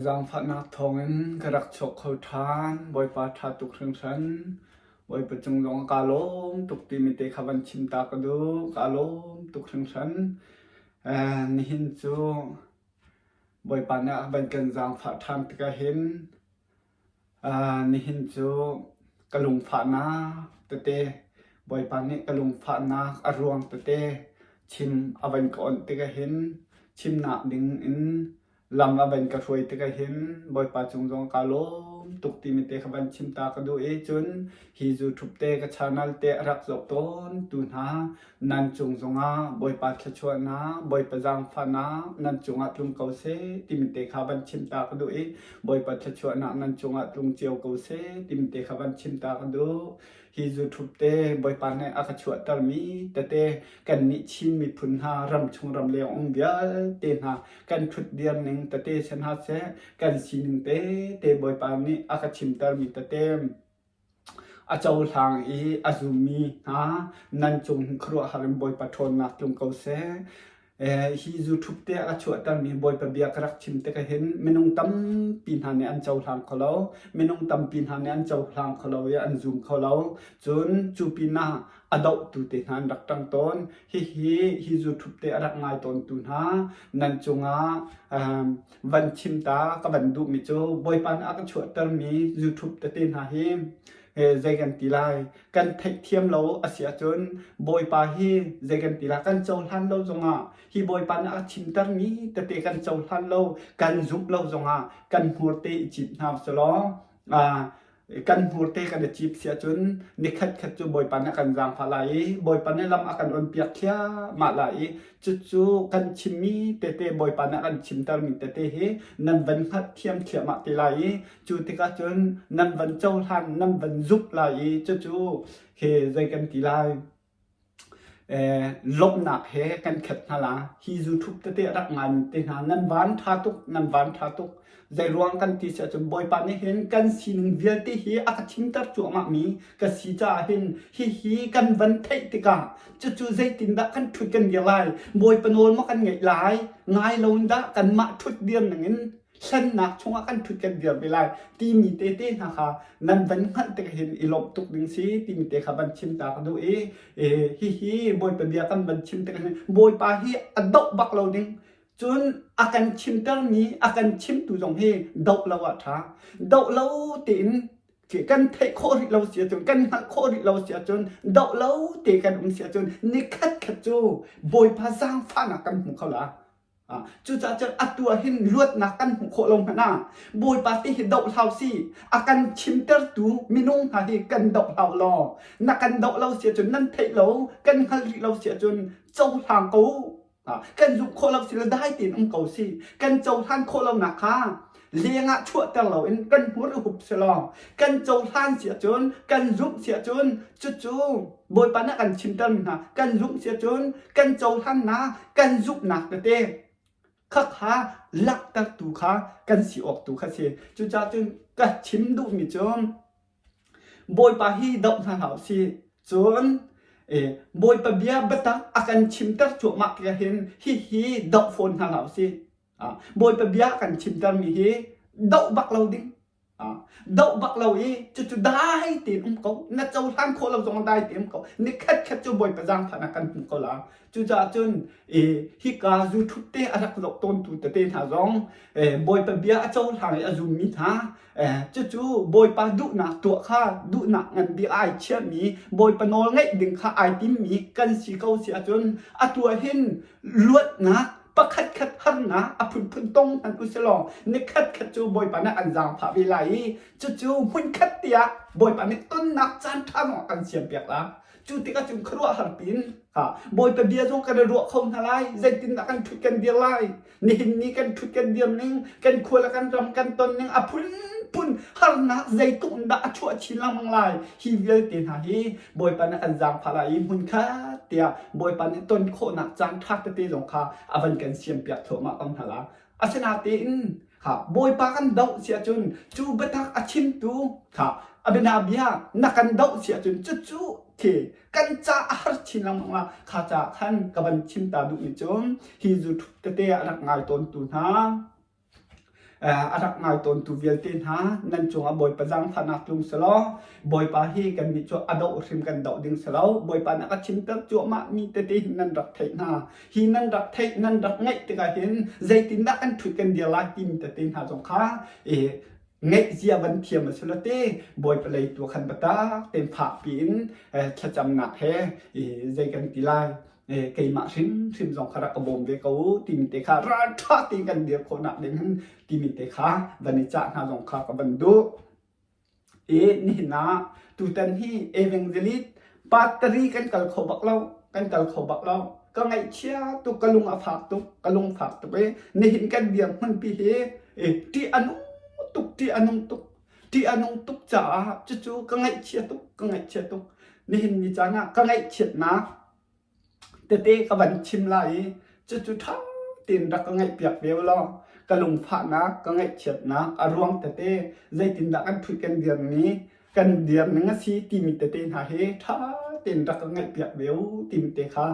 Giang phát nạc thongin karak chok khâu than boy pa tha tuk hrang san boy pa chung dong kalom tuk ti mi te khaban chim ta ka du kalom tuk hrang san ni hin chu boy pa na ban kan giang phát tham ta ka hin ni hin chu kalung pha na te te boy pa ni kalung pha na arwang te te chim avan kon te ka hin chim na ding in lam aban ka throi te ka hin boy pa chung jong ka lom tuk ti mi te khaban chim ta ka du e chun hi ju thup te ka channel te rak zok ton tu na nan chung zonga boy pa thla chwa na boy pa jang pha na nan chunga tlum kau se ti mi te khaban chim ta ka du e boy pa thla chwa na nan chunga tlum chiao kau se ti mi te khaban chim ta ka du hi ju thup te boy pa ne aka chwa tar mi te te kan ni chin mi phun ha ram chung ram le ong bial te na kan thut diam ning te te sen ha se kan sin te te boy pa ni aka chim tar mi te te a chau thang i azumi ha nan chung khro harim boy pa thon na tlum kau se hi zu thup te a chua tar mi boy pa bia karak chim te ka hin minung tam pin han ne an chau thang kholo minung tam pin han ne an chau thang kholo ya an zoom kholo chun chu pin na adau tu te han rak tang ton hi zu thup te arak ngai ton tu na nan chunga van chim ta ka van du mi chu boy pan a ka chua tar mi zu thup te te na hi dây gần tỷ lai cần thạch thiêm lâu ở xia chốn bồi pa hi dây gần tỷ la cần châu han lâu rồi à hi bồi pa na chim tar mi tê tê cần châu han lâu cần giúp lâu rồi à cần hùa tê chim nào sau đó cần hùa tê cần chim xia chốn nick khát khát cho bồi pa na cần giang phá lại bồi pa na làm akan on piak kia mà lại chú cần chim mi tê tê bồi pa na cần chim tar mi tê tê he nan vẫn khát thiêm thiệp mà tê lại chú tê cá chốn nan vẫn châu han nan vẫn giúp lại chú he dây cần tỷ lai lop nak he kan khet hala hi zu thup te te rak ngan te na nan van tha tuk zai ruang kan ti cha chum boy pa ne hen kan sin vial te hi aka chim tar chu ma mi ka si cha hen hi kan van thei te ka chu zai tin da kan thut kan dia lai boy panol ma kan ngai lai ngai lo da kan ma thut diam nangin sen nak chunga kan thut kan dia belai ti mi te te na kha nan van han te hin ilop tuk ding si ti mi te kha ban chim ta ka do hi boy pa bia kan ban chim te kan boy pa hi adok bak lo ding chun akan chim tar mi akan chim tu jong he dok lo wa tha dok lo tin ke kan thei kho ri lo sia chun kan ha kho ri lo sia chun dok lo te kan sia chun ni khat chu boy pa sang fa na kan hu khala chú cha chân atua hin luat na kan khổ long na bồi party hi đậu thao si akan chim ter tu minung ha hi kan đậu thao lo na kan đậu lâu sia chun nan thei lo kan hal ri lo sia chun châu thang câu kan dục khổ lâu si la dai tin câu si kan châu than khổ lâu na kha lianga chua ta lo in kan hur hup se lo kan châu than sia chun kan dục sia chun chu bồi pa na kan chim ter na kan dục sia chun kan châu than na kan dục na te khắc ha lắc ta tu khá cần si ọc tu khá se chú cha chun cả chim du mi chun boy pa hi động tha hảo si chun boy pa bia bata akan chim tar chu mak ya hin hi động phone tha hảo si boy pa bia akan chim tar mi hi đậu bak lâu ding đậu bak lâu chú dai tiền có na châu than khô lâu trong dai tiền có ni khát chú boy pa giang phana kan có là chú cha chun hi ka zu thut te arak lok ton tu te tha zong boy pa bia châu thang azum mi tha chú boy pa du na tu kha du na ngan di ai chia mi boy pa nol ngai ding kha ai tim mi kan si kau si chun atua hin luat na pa khát han na phun tong an u se lo ni khát chu boy pa na an jang pha vi lai chú hun khát tia boy pa ni ton nak chan tha mo kan siam piak la chú ti ka chung khruwa har pin boy pa bia zo ka ro khom thalai zai tin na kan thut kan dia lai ni hin ni kan thut kan diam ning kan khula kan ram kan ton ning phun har na zai tun da chua chi lang mang lai hi vial tin ha hi boy pa na an jang pha lai hun kha tia boy pa ni ton kho na chan thak te jong kha avan kan siam piak tho ma kam thala asena tin boy pa kan dau sia chun chu batak achim tu abena bia nakan dau sia chun chu ke kan cha har chin lang ma kha cha khan ka ban chim ta du mi chum hi zu te te arak ngai ton tu na อารักนายตนตูเวลตินฮะนั่นจงบอยประจังพนักลุงสลอบอยปาฮีกันมิจอดอริมกันดอดิ่งสลอบอยปานักชิมตักจัวมามีเตตินันรักเทนาฮีนันรักเทนันรักไงติกาเห็นใจตินนักอันถุกันเดียลากิมเตตินหาจงค้าไงเสียวันเทียมสุลเต้บอยไปเลยตัวขันบตาเต็มผ่าปีนชะจำหนักแฮ่ใจกันตีลายไก่มาซิมสองคารักกบมเวกูตีมิเตคาราชาตีกันเดียวคนนักเด่นตีมิเตคาวันนี้จะหาสองคากับบันดูนี่นะตุตันฮีเอเวงเจลิตปัตตรีกันกัลขบักเรากันกัลขบักเราก็ไงเชียตุกลุงอาฝากตุกลุงฝากตุกนี่เห็นกันเดียวมันปีเฮที่อนุตุกที่อนุตุกที่อนุตุกจ๋าจู่ๆก็ไงเชียตุกก็ไงเชียตุกนี่เห็นมีจ้านะก็ไงเชียนะเตะกับวันชิมไหลจู่ๆทั้งตีนรักก็ไงเปียกเบลล้อกลุงฝากนะก็ไงเชียนะอารวงเตะใจตินดักกันถุยกันเดียวนี้กันเดียวนึงสิตีมิเตหาเฮท่าตีนรักก็ไงเปียกเบลตีมิเตค่ะ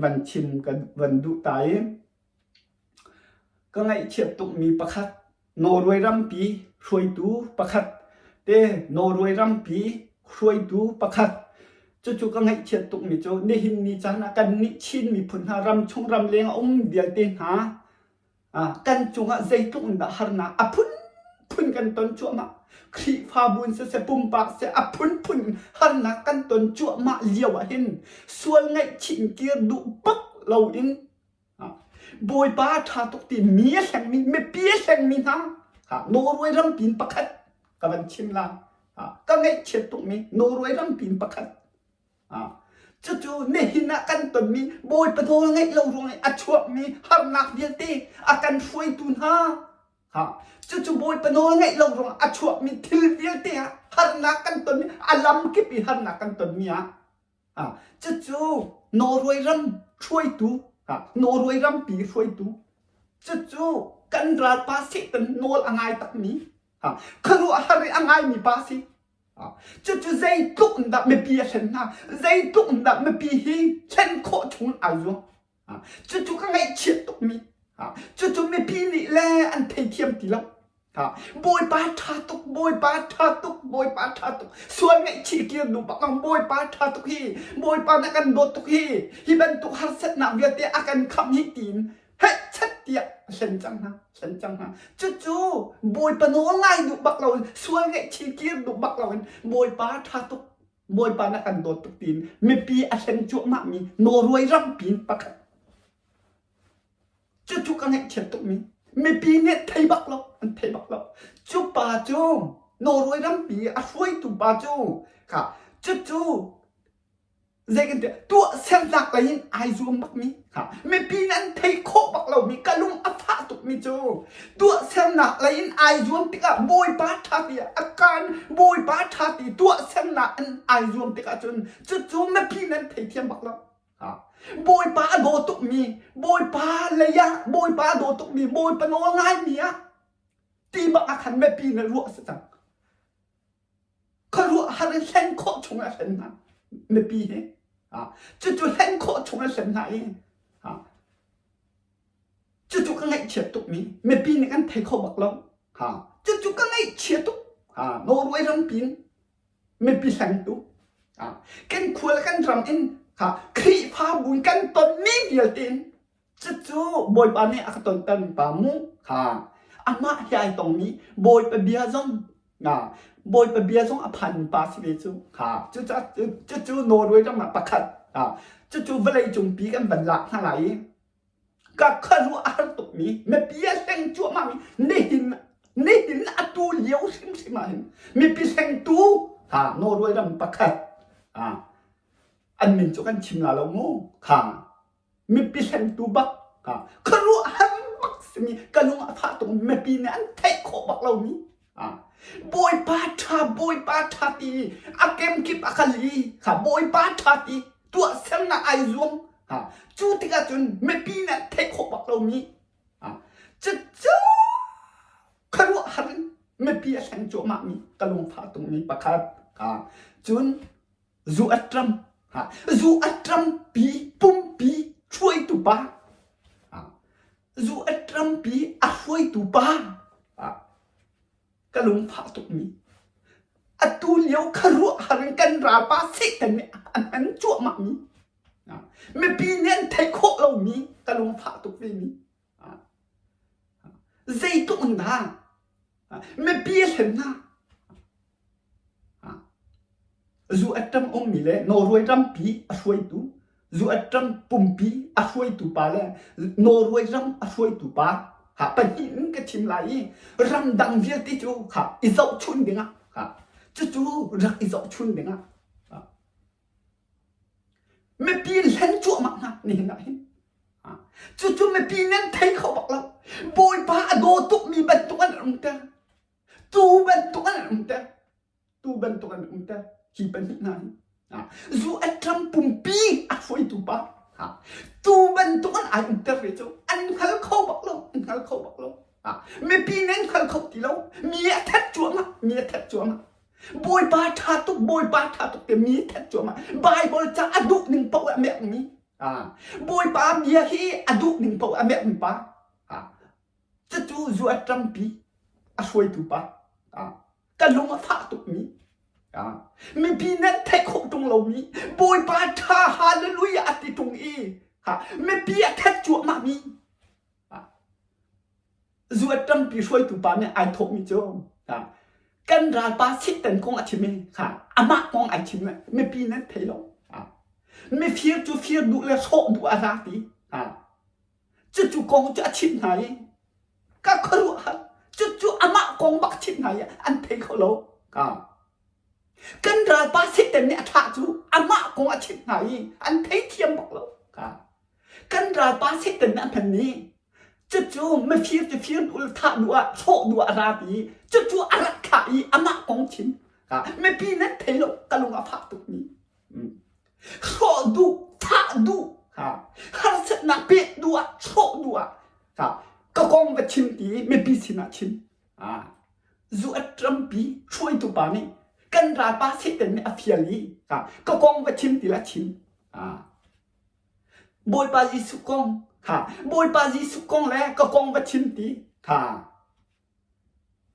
วันชิมกันวันดุตายก็ไงเชียตุกมีประคัดนอร์เวย์รัมปีช่วยดูประคัดเตนอร์เวย์รัมปีช่วยดูประคัดจู่ๆก็ไงเชียตุกมีโจนี่หินนี่จานะกันนิชินมีพุนหารำชงรำเลี้ยงเดียวเตหากันจงใจตุกน่ะฮาร์นาพุนกันตนจั่วมาครีฟาบุนเสปุ่มปากเสพุนฮาร์นากันตนจั่วมาเลี้ยวหินส่วนไงชินเกียร์ดุปักเราอินบอยป้าทาตุกตีเมียแสงมีไม่เปียแสงมีนะโนรวยรำปีนประคัดกับวันชิมลาก็ไงเช็ดตุกมีโนรวยรำปีนประคัดจู่ๆเนี่ยหินะกันตนมีบอยปะโทไงเรารวยอัจฉริมีฮาร์นักเดียตีอาการช่วยตุนฮะจู่ๆบอยปะโทไงเรารวยอัจฉริมีทิลเดียตีฮาร์นักกันตนมีอัลลัมกิปีฮาร์นักกันตนมีจู่ๆโนรวยรำช่วยตุโนรวยรำปีช่วยตุจู่ๆกันราปาสิตันโนลอ่างไงตักนี้ครูฮาริอ่างไงมีปาสิจู่ๆใจตุกนับไม่ปีเช่นนะใจตุกนับไม่ปีฮีเช่นโคชงอายุจู่ๆก็ไงเฉียดตุกมีจู่ๆไม่ปีนี่แหละอันเทียมตีแล้วบอยป้าทาตุกบอยป้าทาตุกบอยป้าทาตุกส่วนไงชีเกียร์ดูปักบอยป้าทาตุกฮีบอยป้านักกันโดตุกฮีบันตุกฮาร์เซตนาเวียเตอากันคำฮิตีนเฮ้ชัดเดียฉันจังนะจู่ๆบอยป้าโน้ง่ายดูปักเราส่วนไงชีเกียร์ดูปักเราบอยป้าทาตุกบอยป้านักกันโดตุกตีนไม่ปีอาเซนจุมามีโนรวยรำปีนปักจู่ๆก็ไงเฉียดตุกมีไม่ปีเนี่ยไทยบักเราอันไทยบักเราจู่ป่าจู่โนรวยรำปีช่วยตุป่าจู่จู่ใจกันเถอะตัวเส้นหลักอะไรยินไอซูมบักมีไม่ปีนั้นไทยโคบักเรามีกะลุงอัฐาตุกมีจู่ตัวเส้นหลักอะไรยินไอซูมติกะบอยป้าทาตีอาการบอยป้าทาตีตัวเส้นหลักอันไอซูมติกะจนจู่ไม่ปีนั้นไทยเทียมบักเราบอยป้าโดตุกมีบอยป้าเลยะบอยป้าโดตุกมีบอยปนง่ายเมียตีบักอาคันไม่ปีนั้นรัวสัจังเขารัวฮาริเซนโคชงอะไรนะไม่ปีเหจู่ๆเล่นโคชงอะไรนะจู่ๆก็ไงเฉียดตุกมีไม่ปีนี้กันไทยเขาบักเราจู่ๆก็ไงเฉียดตุกโนรวยรำปีนไม่ปีแสงตุกกันคุยแล้วกันรำเอ็นครีพาบุญกันตอนนี้เดียวตินจู่ๆบอยปานนี้อักตนตันปามุอามาใหญ่ตรงนี้บอยไปเบียร์ซงบอยไปเบียร์ซงอภันปาสิเวจูจู่ๆโนรวยต้องมาประคัดจู่ๆเวลาจุ่มปีกันบรรลักทั้งหลายก็คารู้อาตุกนี้ไม่เบียร์เซงจั่วมามีนี่หินอัตูเลี้ยวซิมาเห็นไม่ปีเซงตูโนรวยต้องประคัดอันมินจุกันชิมลาเราโง่มีปีเซนตูบักคารู้ฮันบักสิมีกันลุงอาภาตรงไม่ปีนั้นเทคโคบักเรามีบอยป้าทาตีอาเกมกิบอาคาลีบอยป้าทาตีตัวเซนนาไอซวงจู่ติกาจนไม่ปีนั้นเทคโคบักเรามีจู่คารู้ฮันไม่ปีเซนจูมามีกันลุงอาภาตรงนี้ประคัดจุนจูอัตรัมจูอัตรัมปีปุ่มปีช่วยตุป้าจูอัตรัมปีช่วยตุป้า กะลุงพาตุกมีอตูเลี้ยวขรุหันกันราปาสิกันเนี่ยอันนั้นจั่วมามีไม่ปีนี้ไทยโคเรามีกะลุงพาตุกมีใจตุกนะไม่ปีเห็นนะจูอัตรมอมีเลยนอร์เวย์รัมปีช่วยตูจูอัตรมปุ่มปีช่วยตูปาเลยนอร์เวย์รัมช่วยตูปาปัญหาก็ชิมไหลรัมดังเวียติจูอิจฉาชุนเด้งจู่รักอิจฉาชุนเด้งไม่ปีเล่นจั่วมานะนี่นะจู่ไม่ปีนั้นไทยเขาบอกเราบอยป้าโดตุกมีบรรทุกอันอุ้มเตอตูบรรทุกอันอุ้มเตอตูบรรทุกอันอุ้มเตอที่เป็นที่ไหนจูอัตรมปุ่มปีช่วยตูปาตูบรรทุกอันอุ้มเตอร์จูอันเขาบอกเราอันเขาบอกเราไม่ปีนั้นเขาตีเรามีทัดจั่วมามีทัดจั่วมาบอยป้าทาตุกบอยป้าทาตุกแต่มีทัดจั่วมาไบเบิลจะอดุหนึ่งปะแม่มีบอยป้ามีฮีอดุหนึ่งปะแม่มีป้าจู่จูอัตรมปีช่วยตูปากันลงมาทาตุกมีไม่ปีนั้นไทยโคตรงเรามีบอยป้าทาฮาเลลูยาอติตรงอีไม่ปีทัดจั่วมามีจูอัตรมปีช่วยตูปาเนี่ยไอทบมีจ้องกันราปาสิตันกงอาชิเมอามากงอาชิเมไม่ปีนั้นไทยเราไม่เฟียจูเฟียดูแลโซดูอาราตีจู่กงจะอาชิมไหนก็ครัวจู่อามากงบักชิมไหนอันไทยเขาเรากันราปาสิตันเนี่ยถ้าจู่อามากงอาชิมไหนอันไทยเทียมบอกเรากันราปาสิตันอันพันนี้จู่ไม่เฟียจะเฟียดูท่าดูโซดูอาราตีจู่อารักขาอีอามากงชิมไม่ปีนั้นไทยเรากะลงอาภาตุนี้โซดูท่าดูฮัสนาเปดูโซดูก็กงไปชิมตีไม่ปีสินะชิมจูอัตรมปีช่วยตัวปานี่กันราปาสิเต็นเนี่ยเฟียลีก็กงไปชิมตีละชิมบอยปาจิสุกงบอยปาจิสุกงแล้วก็กงไปชิมตี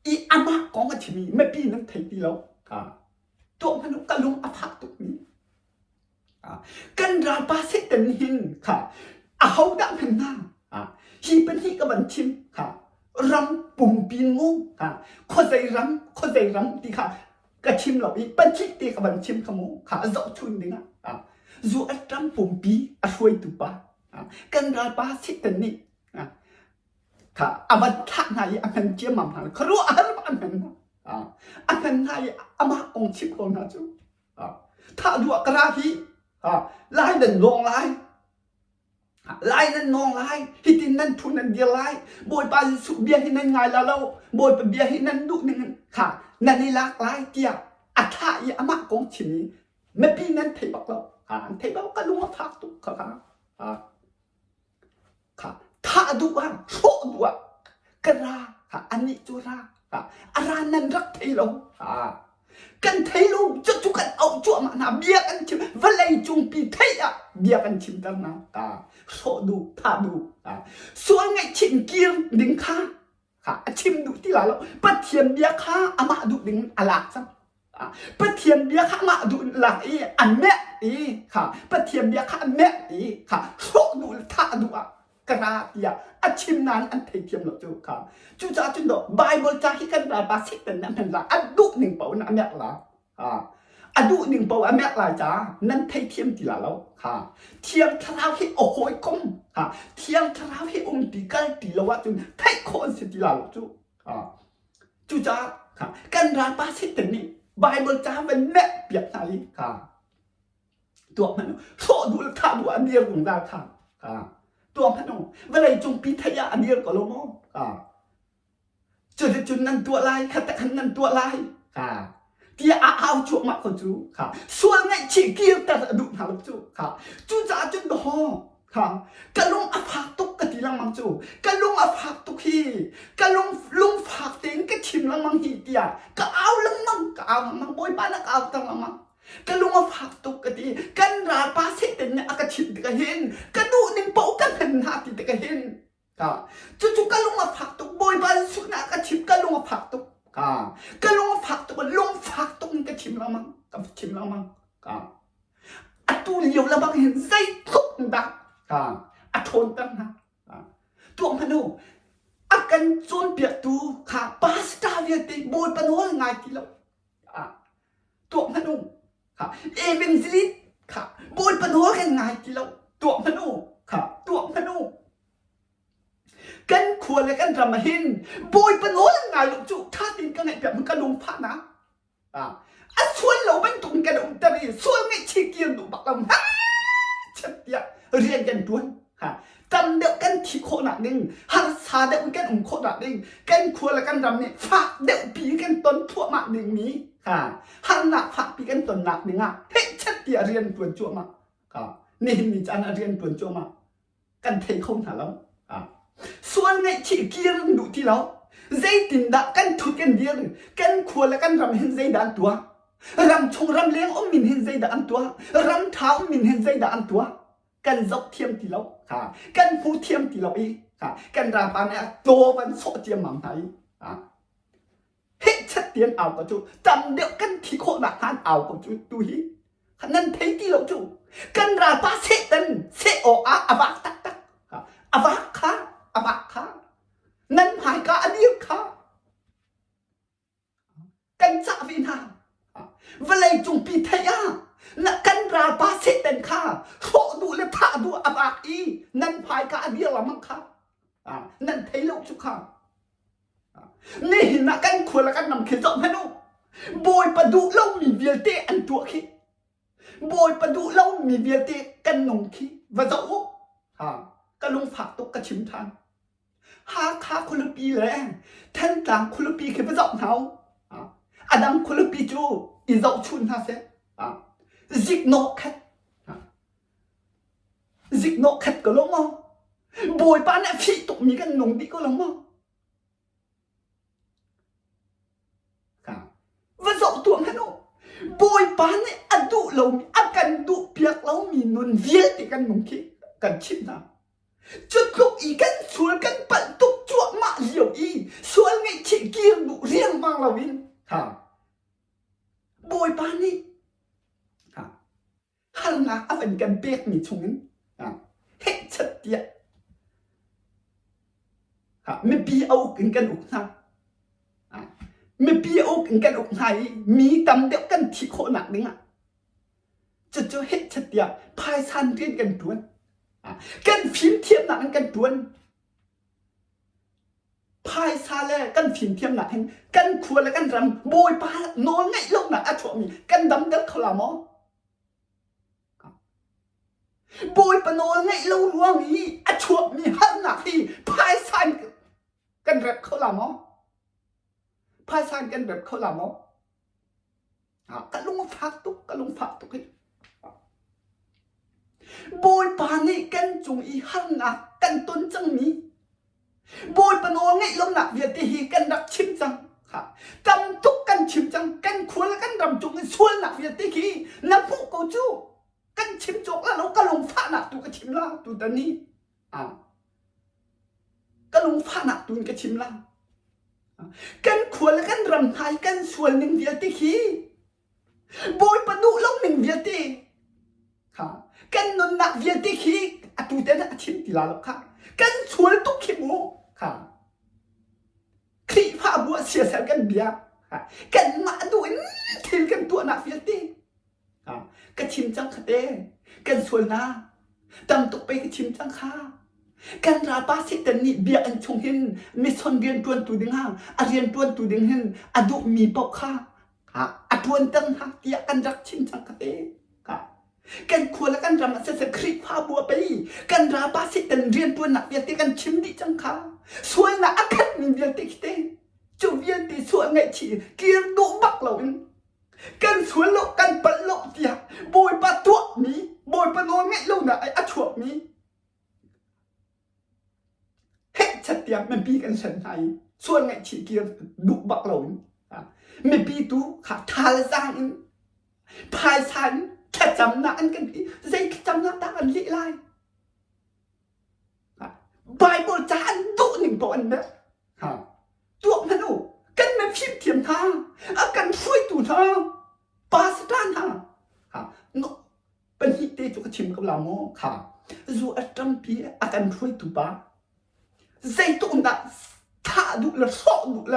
อีอามากงอาชิมีไม่ปีนั้นไทยตีแล้วตัวมันกะลุงอาภาตุนี้กันราปาสิเต็นหินเอาดังเป็นหน้าฮีเป็นฮีกับบันชิมรำปุ่มปีงูคนใจรำที่กระชิมเหล่านี้เป็นชิตีกับบันชิมขโมเจ้าชุนดึงจูอัตรมปุ่มปีช่วยตุปากันราปาสิเต็นนี่อาวันท่าไหนอันนั้นเจียมมันครัวอันนั้นไหนอามาองชิบคนนะจูถ้าดูกระฮีไล่เดินลงไล่นั่นนองไล่ฮิตินนั่นทุนนั่นเดียไล่บอยปาสุเบียให้นั่นไงแล้วบอยไปเบียให้นั่นดุนึงนั่นนี่ลักไล่เกียอัฐาอีอามากงชิมีไม่ปีนั้นเทบอกเราเทบอกก็ลุงมาพักตุกถ้าดูโชดูกระราอันนี้จุราอารานันรักไทยเรากันไทยเราจู่กันเอาจั่วมานะเบียกันชิมวันไหนจุงปีไทยเบียกันชิมกันนะโชดูถ้าดูส่วนไงชิมเกียร์ดึงข้าชิมดูที่ละเราปะเทียมเบียข้าอามาดูดึงอลากซังปะเทียมเบียข้ามาดูหลักอันแม่ปะเทียมเบียข้าอันแม่โชดูถ้าดูกระเดียอาชิมนั้นอันเทียมเราจู่จ้าจุดดอกไบเบิลจ้าที่กันราบาสิเป็นนั่นเป็นละอดุหนึ่งเป่านั่นแม่ละอดุหนึ่งเป่าอันแม่ละจ้านั่นเทียมตีละเราเทียมทราวให้โอ้โหก้มเทียมทราวให้องค์ตีกันตีละว่าจุดไทยคนสิตีละเราจู่จ้ากันราบาสิเป็นนี่ไบเบิลจ้าเป็นแม่เปียกไหนตัวมันโชดูท่าดูอันเดียวของเราตัวพนมเวลาจงปีทยาอันเดียวก็ลงมจุดนั้นตัวลายขัดขันนั้นตัวลายที่เอาจุมาคนจูส่วนไงชีเกียวแต่ดุหาลูกจูจ้าจุดดอกะลงอาภาตุกกะทีลังมังจูกะลงอาภาตุกฮีกะลงฝากเต็งกะชิมลังมังฮีเตียกะเอาลังมังบอยบ้านกะเอาตังลังมังกันลุงมาผักตุกกันดีกันราปาเสต็นเนี่ยอากาศชิมตะกันเห็นกันดูหนึ่งเป่ากันเป็นหาติตะกันเห็นจู่กันลุงมาผักตุกบอยบานสุนัขกันชิมกันลุงมาผักตุก ก็ลงฝากตัวลงฝากตรงก็ชิมแล้วมั้งกับชิมแล้วมั้งอัตัวเลี้ยวแล้วบางเห็นใจทุกดักอัทนตั้งนะตัวพนุakan zon piak tu pasta dia te boy panol ngai ti lo tua manu evangelit boy panol kan ngai ti lo tua manu kan khua le kan ramahin boy panol ngai lo chu tha tin ka ngai piak mun ka lung pha na suan lo ban tung ka dong tari suan ngai chi kiam du bak lam chat ya rian kan tuanจำเด็กกันที่โคหนักนึงหันซาเด็กกันโคหนักนึงกันครัวและกันรำเนี่ยฝากเด็กปีกันต้นทั่วมาหนึ่งนี้หันหนักฝากปีกันต้นหนักนึงเฮ้ชัดเดียเรียนตัวจั่วมานี่มีจานเรียนตัวจั่วมากันเทคงหาแล้วส่วนไงฉีกเกียร์ดูที่เราใจตินดักกันทุกกันเดียร์กันครัวและกันรำเห็นใจดันตัวรำชงรำเลี้ยงมินเห็นใจดันตัวรำเท้ามินเห็นใจดันตัวกันยกเทียมที่เรากันผู้เทียมที่เราอีกันราปานเนี่ยโตมันโซเจียมหมั่งไทยเฮ็ดชัดเตียนเอาก็จูจำเดียวกันที่โคหนักทานเอาก็จูดูฮีขนาดเทที่เราจูกันราปาเสตันเสโออาบักตักตักอาบักค่ะนั่นหายกาอันนี้ค่ะกันจะวินาเวลาจุงปีเทียนักกันราปาเสตันค่ะโคดูและท่าดูอาบักอีนั่นหายกาอันนี้ละมั้งค่ะนั่นเทโลกจุค่ะนี่นักกันควรละกันนำขึ้นจบให้ดูบอยประดูเล่ามีเวียเตอันตัวขี้บอยประดูเล่ามีเวียเตกันนงขี้ว่าจะอุ๊ก็ลงฝากตกกระชิมทางค้าคนละปีแหละท่านต่างคนละปีคือพระเจ้าเขาอดัมคนละปีจูอีเจ้าชุนฮะเสซิกโนคัดก็ลงมาบอยป้าเนี่ยพี่ตกมีกันนงดีก็ลงมาว่าเจ้าตัวแม่โนบอยป้าเนี่ยอดุเราอากันดุเปียกเรามีนนเวียติกันนงขี้กันชิมนะจุดลูกอีกันสวนกันปั่นตุกจั่วมาเหลียวอีสวนไงเชี่ยเกียร์ดุเรียงมาเราวินบอยป้านี่ฮัลนะเอาเป็นกันเปียกมีชงนั้นเฮ็ดชัดเดียไม่ปีเอากันอุกนะไม่ปีเอากันอุกไหนมีตำเดียวกันที่โคหนักนึงจะเฮ็ดชัดเดียพายซันเรียนกันด่วนกันฟิล์มเทียมหนักกันด่วนพายซาเล่กันฟิล์มเทียมหนักกันครัวและกันรำโบยปลาโน้นไงลงหนักอาชวมีกันดำเด็กเขาละมอโบยปโนนไงเรารวงนี้อาชวมีหันหนักที่พายซันกันแบบเขาละมอพายซันกันแบบเขาละมอกันลงฝากตุกให้โบยปานี่กันจงอีหันหนักกันต้นจังนี้โบยปโนนไงลงหนักเวียตีฮีกันรักชิมจังจำทุกกันชิมจังกันควรและกันรำจงส่วนหนักเวียตีฮีนับผู้กูจูกันชิมจกแล้วเราก็ลงฟ้าหนักตัวก็ชิมล่าตัวตอนนี้ก็ลงฟ้าหนักตัวก็ชิมล่ากันขวดแล้วกันรำไทยกันส่วนหนึ่งเดียวที่ขี้โบยประดุลงหนึ่งเดียวที่กันนนหนักเดียวที่ขี้ตัวเต้นชิมตีลาแล้วค่ะกันส่วนตุกขี้มูคลีผ้าบัวเสียแสนกันเบียกันมาดูทีมกันตัวหนักเดียวที่กระชิมจังค่ะเด้กันส่วนนะตำตกไปกระชิมจังค่ะกันราปาสิตันนี่เบียอันชงเห็นไม่สนเรียนตัวตัวดึงห้างเรียนตัวตัวดึงเห็นดุมีปอกค่ะทวนตั้งหักเดียกันรักชิมจังค่ะเด้กันควรและกันรำเสคลิปพาบัวไปกันราปาสิตันเรียนตัวหนักเบียติกันชิมดีจังค่ะส่วนนะอาคันมีเบียติคิดเด้จูเบียติส่วนไงชีเกียร์ดุบักเรากันสวนโลกกันปัดโลกเดียโบยปะตัวมีโบยปะโนนไงโลกน่ะไอ้อาชวมีเฮ็ดชัดเดียมันปีกันฉันไทยส่วนไงฉีเกียร์ดุบักเราไม่ปีตู้ขาทาละซังพายซันแค่จำหน้าอันกันพี่ใจจำหน้าตาอันลิไลใบโบจานดุหนึ่งปอนด์นะตัวมันโอ้กันไม่พิมพ์เที เขาลาโมค่ะจูอัตรัมปีอาการช่วยตุปะใจตุนดาท่าดูแลสอดูแล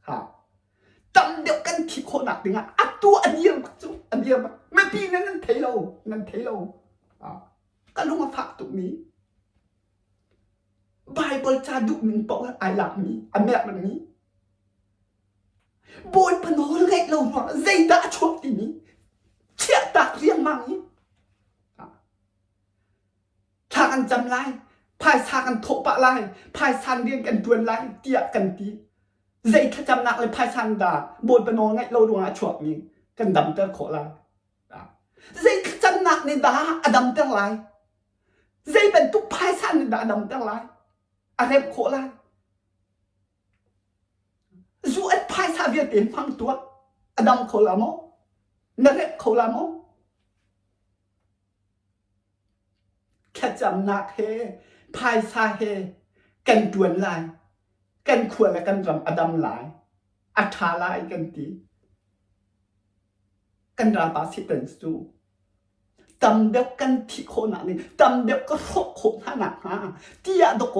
ค่ะตำเดียวกันที่คนหนักดึงอัดตัวอันเดียวจูอันเดียวไม่ปีนั้นเทโลนั่นเทโลก็ลงมาฝากตรงนี้ไบเบิลจะดูมินบอกว่าไอ้หลักนี้อันแม่แบบนี้บอยปนอเล็กเราว่าใจด่าชวตีนี้เชี่ยตักเรียงมังนี้ทากันจำไรพายทากันโถปะไรพายซันเรียนกันดวนไรเตียกันตีใจขจำหนักเลยพายซันด่าบอยปนอไงเราดูว่าชวนี้กันดำเตอร์ขอไรใจขจำหนักในด่าอดำเตอร์ไรใจเป็นทุกพายซันในด่าดำเตอร์ไรอะไรขอไรจูเอ็ดพายซาเวียเต็มฟังตัวอดัมเขาละโมนั่นแหละเขาละโมแค่จำนักเฮพายซาเฮกันดวนลายกันขวดและกันรำอดัมหลายอัฐาลายกันตีกันราบาสิเป็นสูตำเดียวกันที่โคนักนี่ตำเดียวก็โคโคหนักฮะที่อยากตะโก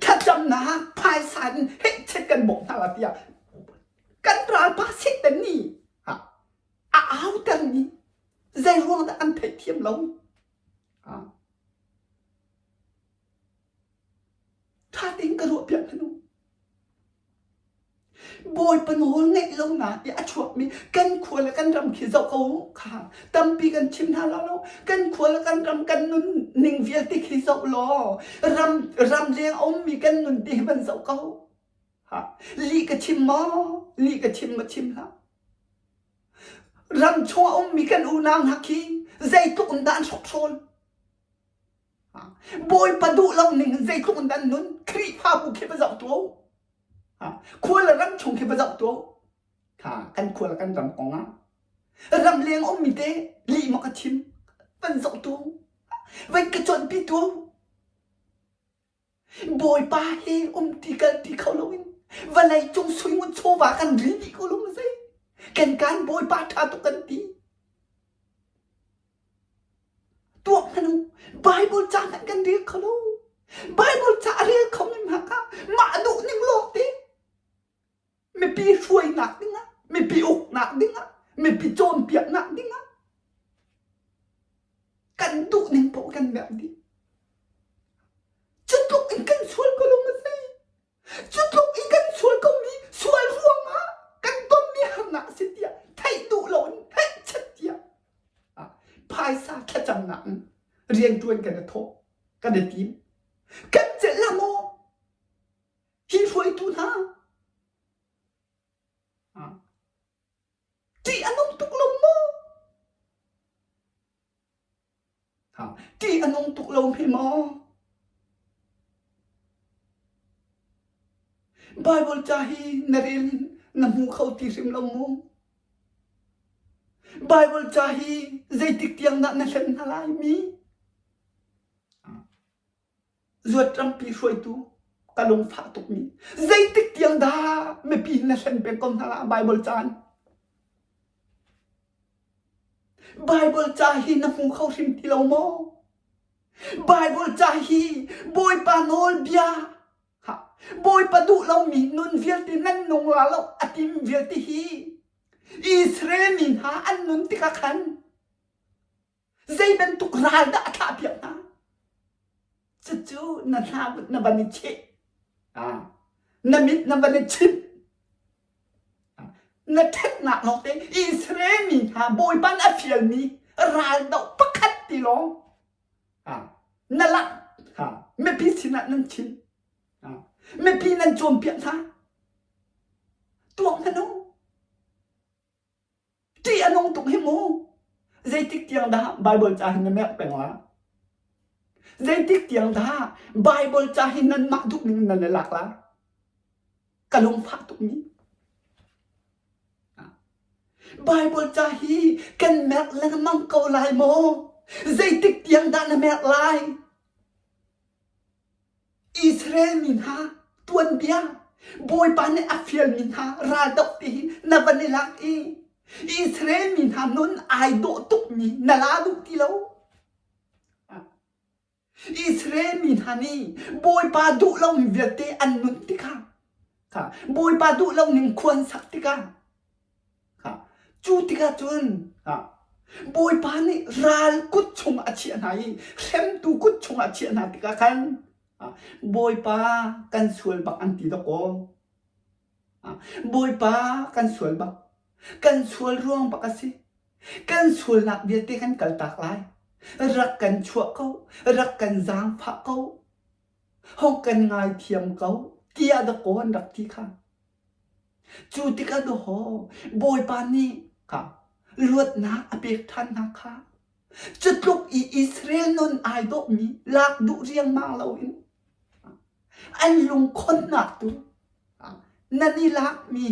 แค่จำนักพายซันเฮ้เช็ดกันบอกน่ารักที่อยากกันราบาสิเป็นนี่ฮะอ้าวแต่นี่ใจร่วงแต่อันเทียมลงถ้าติ้งกระโดดเปียกขนมบอยปนโหเงยลงนะอย่าชวบมีกันขวดและกันรำขีดเขาค่ะตำปีกันชิมท่าแล้วกันขวดและกันรำกันนุ่นนิ่งเวียติขีดเขาล้อรำเลี้ยงอมมีกันนุ่นตีมันเขาฮะลีกชิมมอลีกชิมมาชิมละรำชัวอมมีกันอูนางฮักคีใจตุนดานสกโซนบอยปะดุเราหนึ่งใจตุนดานนุ่นครีพาบุเคปะจับตัวควรละรำชงเคปะจับตัวค่ะกันควรละกันรำกองอ่ะรำเลี้ยงอมมีเตลีมอกชิมเป็นจับตัวไว้กระจนปีตัวบอยป้าเฮอมตีกันตีเขาลงวันไหนจงสวยมันโชว์ว่ากันรีดีเขาลงมาสิกันการบอยป้าท่าตุกันตีตัวมันไบเบิลจากันเรียกเขาลงไบเบิลจาเรียกเขาไม่มาค่ะมาดูนิ่งโลกตีไม่ปีช่วยหนักดิ้งอ่ะไม่ปีอกหนักดิ้งอ่ะไม่ปีโจนเปียกหนักดิ้งอ่ะกันดูนิ่งโปกันแบบนี้จุดลุกอีกกันช่วยก็ลงมาสิจุดลุกอีกกันช่วยก็มีช่วยร่วงอ่ะกันต้นมีหักหนักสิเดียไทยดูหลนให้ชัดเดียพายซาแค่จำหนังเรียงจวนกันทบกันเดทีมกันเจละโมที่ช่วยตูน่าที่อันนตุกลงโมที่อันนตุกลงพี่โมไบเบิลจาฮีนเรลินน้ำหูเขาตีริมลงโมไบเบิลจาฮีใจติดเตียงนักนั่นเป็นอะไรมีจวดรำปีช่วยตูกะลงฝาตุกมีใจติดเตียงดาไม่ปีนั่นเป็นกองทหารไบเบิลจานไบเบิลจาฮีน้ำหูเขาริมที่เราโมไบเบิลจาฮีบอยปานอลเบียบอยปะดุเรามีนุนเวียตินั่นนงลาเราอติมเวียติฮีอิสราเอลมินหาอันนุนติกะขันใจเป็นตุกราดาท่าเปียกนะจู่ๆนั่นฮาบนับนิเชนั่นมิดนับนิชิบนั่นเทคนักน้องเต้อิสราเอลมินหาบอยปันอฟิลมีราดาปักขัดติลองนั่นละไม่พิสินะนั่นชินไม่ปีนั้นโจมเปียกนะตัวมันน้องที่อันน้องตุกให้โมใจติกเตียงดาไบเบิลจาหินแม่เป็นละใจติกเตียงดาไบเบิลจาหินนั้นมาทุกนี้นั่นหลักละกะลงพักตุกนี้ไบเบิลจาฮีกันแม่แล้วมังเกาลายโมใจติกเตียงดาแม่ลายอิสราเอลมินฮาตัวเบียบอยปานในอัฟริกามินฮาราดอกตีนับวันในลักอิสราเอลมินฮานุนไอโดตุกมีนาลาดุติโล อิสราเอลมีท่านี่บอยปาดุเรามีเวลเตอันนุนติค่ะบอยปาดุเราหนึ่งควรสักติค่ะจูติกาจุนบอยปานี่รัลกุดชงอาเชียนไหนเข้มตูกุดชงอาเชียนไหนติกากันบอยปากันสวยบักอันติดโกบอยปากันสวยบักกันสวยร่วงบักสิกันสวยหนักเบียดกันกัลตากไลรักกันชั่วเขารักกันจางพระเขาห้องกันง่ายเทียมเขาเกียดโกนรักที่ข้าจูติกาดูหอบอยปานี่ค่ะลวดนักอเบกทันนะคะจุดลุกอิสราเอลนนไอดอกมีลากดุเรียงมาเราอินอันลุงคนหนักตัวนั่นนี่ลากมี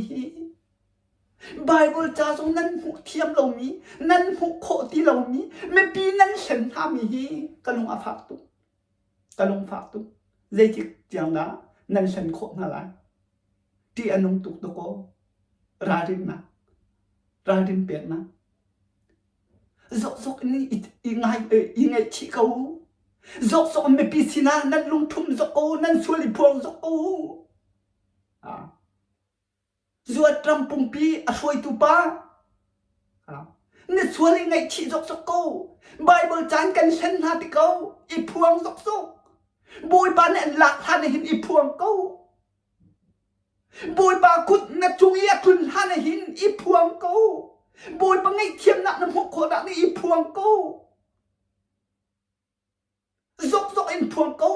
ไบเบิลจ้าตรงนั้นหุเทียมเรามีนั่นหุโคที่เรามีไม่ปีนั้นเห็นทำมีกะลงอาฝากตุกะลงฝากตุเจจิกเจียงนะนั่นเห็นโคนั่นแหละที่อันนงตุกตะโกราดินนะราดินเปียกนะzok ini ingai chi kau zok me pisina nan lung thum zok nan suali phuang zok zua trampung pi asoi tu pa ne suali ngai chi zok bible chan kan sen ha ti kau I phuang zok boy pa ne lak han hin I phuang kau boy pa kut na chungia thun han hin I phuang kauบอยปังไงเทียมหนักน้ำหกคนหนักนี่อีพวงกูซกอินพวงกู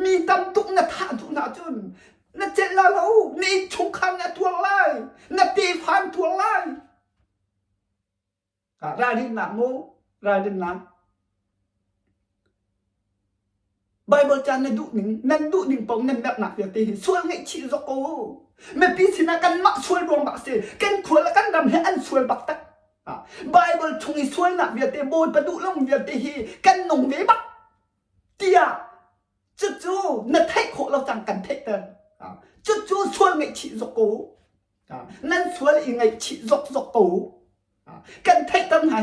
มีตำตุกนัดท่าทุกนาจุนนัดเจลาเรานี่ชุกขันนัดทวงไล่นัดตีฟันทวงไล่ราดินหนักโมราดินหนักไบเบิลจานนันดุหนึ่งปองนั่นแบบหนักเดียวตีส่วนไงชีซกกูไม่ปีสินะกันมักช่วยรวมบักเสียกันขวดละกันดำให้อันช่วยบักตักไบเบิลชงอีช่วยหนักเวียเตโบยประดุลงเวียเตฮีกันหนงเวบักเตียจู่นัดไทยโคเราจังกันเทเตอร์จู่ช่วยไงชีซกกูนั่นช่วยยังไงชีซกกูกันเทตั้งไหน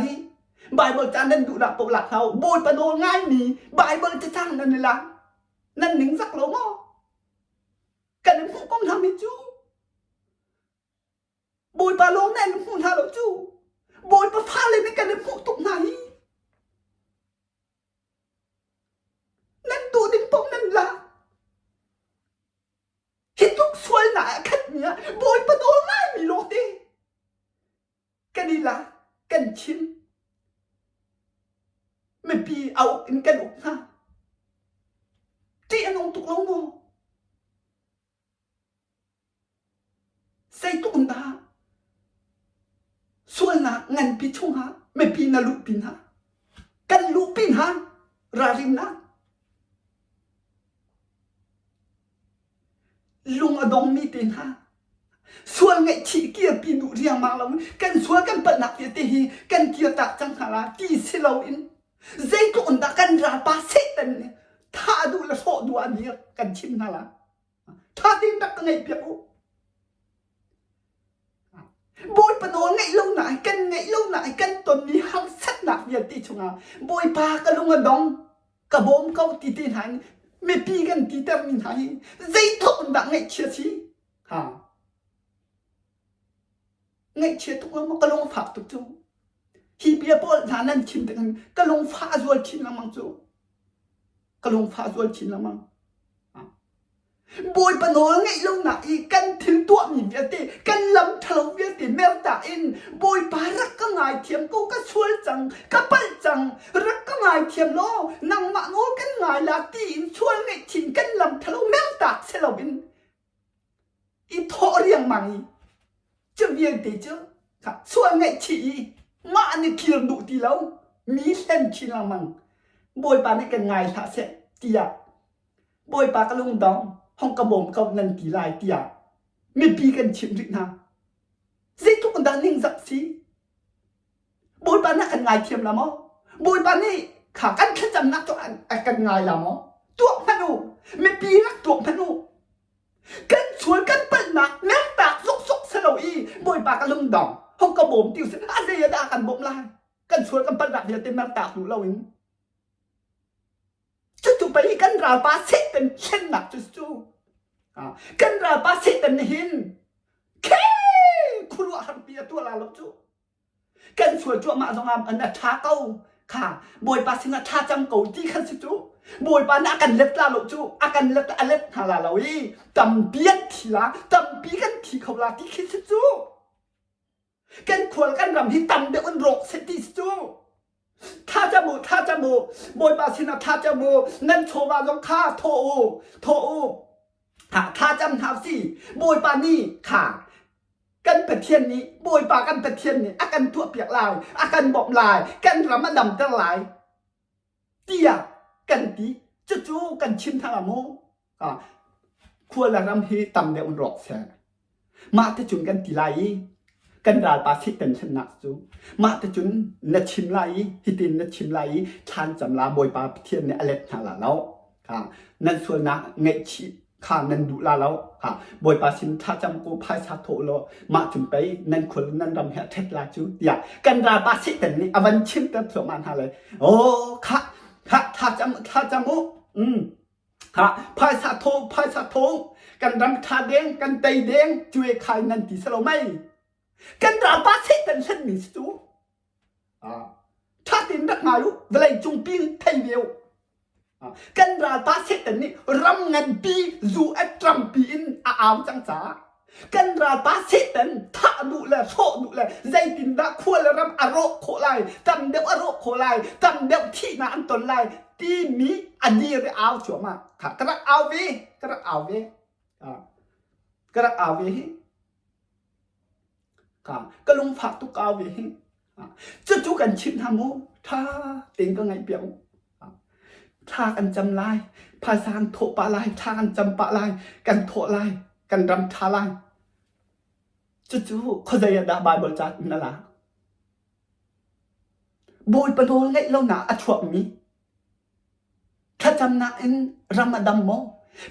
ไบเบิลจานนั่นดูดับปกหลักเขาโบยประโดง่ายนี่ไบเบิลจะสร้างนั่นเลยล่ะนั่นหนึ่งสักโลมอกันหนึ่งผู้ก้มทำให้จูโบยปลาโลแน่นผู้ทาเราจูโบยปลาฟ้าเลยในกันหนึ่งผู้ตกไหนนั่นตัวดิ้งปงนั่นล่ะคิดทุกส่วนหนาขัดเนี้ยโบยปลาโดง่ายมีโลดีกันนี่ล่ะกันชิมไม่ปีเอาอินกันอกนะที่อันนงตุกลงโมใส่ตุกตาส่วนนะงันปีชงฮะไม่ปีนาลุปินฮะกันลุปินฮะรารินนะลุงอดองมีตินฮะส่วนไงชีเกียปีดุเรียงมาแล้วกันส่วนกันเปิดหนักเยติฮีกันเกียตักจังหาลาที่สิเราอินใจตุกตากันราปาเซตันเนี่ยถ้าดูแลโซ่ดูอันนี้กันชิมฮะละถ้าดิ้งตักไงเปียกบอยปนไงลงไหนกันตนนี้หังสักหนักอย่างที่ชงบอยปากระลงดองกระบอมเขาตีหันไม่ปีกันตีเต็มมินหายใจทุกดังไงเชียชีไงเชียทุกแล้วมันกระลงฝากทุกจูฮีเบียบอลฐานนั้นชิมแต่กันกระลงฟ้าจวนชิมละมังจูกระลงฟ้าจวนชิมละมังบอยปนไงลงไหนกันถึงตัวมีเวียตีกันลำทะเลเวียตีเมลตาอินบอยปารักก็ง่ายเทียมกูก็ช่วยจังก็ปั่นจังรักก็ง่ายเทียมโลนังมาโง่กันง่ายลาตีอินช่วยไงชินกันลำทะเลเมลตาเซลวินอีทอเรียงมังจะเวียตีเจ้าค่ะช่วยไงชีมาอันนี้เคียงดุตีแล้วมีเส้นชินละมังบอยปานี่กันง่ายท่าเสตียบอยปากระลงดองห้องกระบอกกับนันตีลายเตียไม่ปีกันชิมรินะเสียทุกคนดังนิ่งสักสีบอยปานักกันง่ายเทียมละมั้งบอยปานี่ขากันแค่จำนักตัวอันกันง่ายละมั้งตัวพนูไม่ปีนักตัวพนูกันชวนกันเปิดหนักแม่ปากซกสลอยบอยปากระลงดองห้องกระบอกติวเสียอะไรยาดากันบ่มลายกันชวนกันเปิดหนักเดียวเต็มแม่ปากอยู่เราเองจู่ ไปกันราปาเสตันเช่นหนักจู่กันราปาเสตันหินเคครัวหันเปียตัวลาลจู่กันสวยจั่วมาตรงอันนั้นท้าเก้าค่ะบอยปาสินะท้าจำเก่าที่ขันจู่บอยปานะกันเล็บลาลจู่อากันเล็บอเล็บฮาลาลาวีตำเบียดทีละตำบีกันทีเขาลาที่คิดจู่กันขวลกันรำที่ตำเดือดรกเสติจู่ท่าจมูบอยปาสินะท่าจมูนั่นโชว์มาตรงข้าโทท่าจำท่าสิบอยปานี่ค่ะกันเป็นเทียนนี้บอยปากันเป็นเทียนนี้อากันตัวเปียกลายอากันบอกลายกันรำมาดำตั้งหลายเตียกันตีจู่กันชิมทางละโมควรละรำที่ตำเดือดรกเสียมาแต่จุนกันตีไลกันราปาสิตันชนะจูมาแต่จุนนัดชิมไลฮิตินนัดชิมไลชานจำลาบอยปาเทียนเนี่ยอเล็กนาลาแล้วนั่นส่วนนะเงชิข้านันดูลาแล้วบอยปาสินท่าจำกูพายสาโตโลมาถึงไปนั่นคนนั่นรำเหตุเทศลาจูเดียกันราปาสิตันนี่อวันชิมกันสมานหาเลยโอ้ท่าจำมูพายสาโตกันรำท่าเด้งกันไตเด้งช่วยใครนั่นติสโลไม่กันราปาเสตันเช่นนี้สู้ถ้าตินรักมาลุเวลาจุงปีนไทยเดียวกันราปาเสตันนี่รำเงินปีจูเอตรัมปีนอาจังจ้ากันราปาเสตันท่าดูแลโชดูแลใจตินรักควรรำอารมณ์โคไลตำเดียวอารมณ์โคไลตำเดียวที่นั่นตนไลที่มีอดีตเอาชัวมาค่ะกระเอาเวก็ลงฝากตุกเอาไปจู่กันชิมทำมูท่าเต็งก็ไงเปียวท่ากันจำลายภาษาโถปะลายท่ากันจำปะลายกันโถลายกันรำท่าลายจู่เขาจะยาดาบายบริจาคนั่นละโบยปะโดนไงเราหนาอชวมีถ้าจำนาอินรำมาดำโม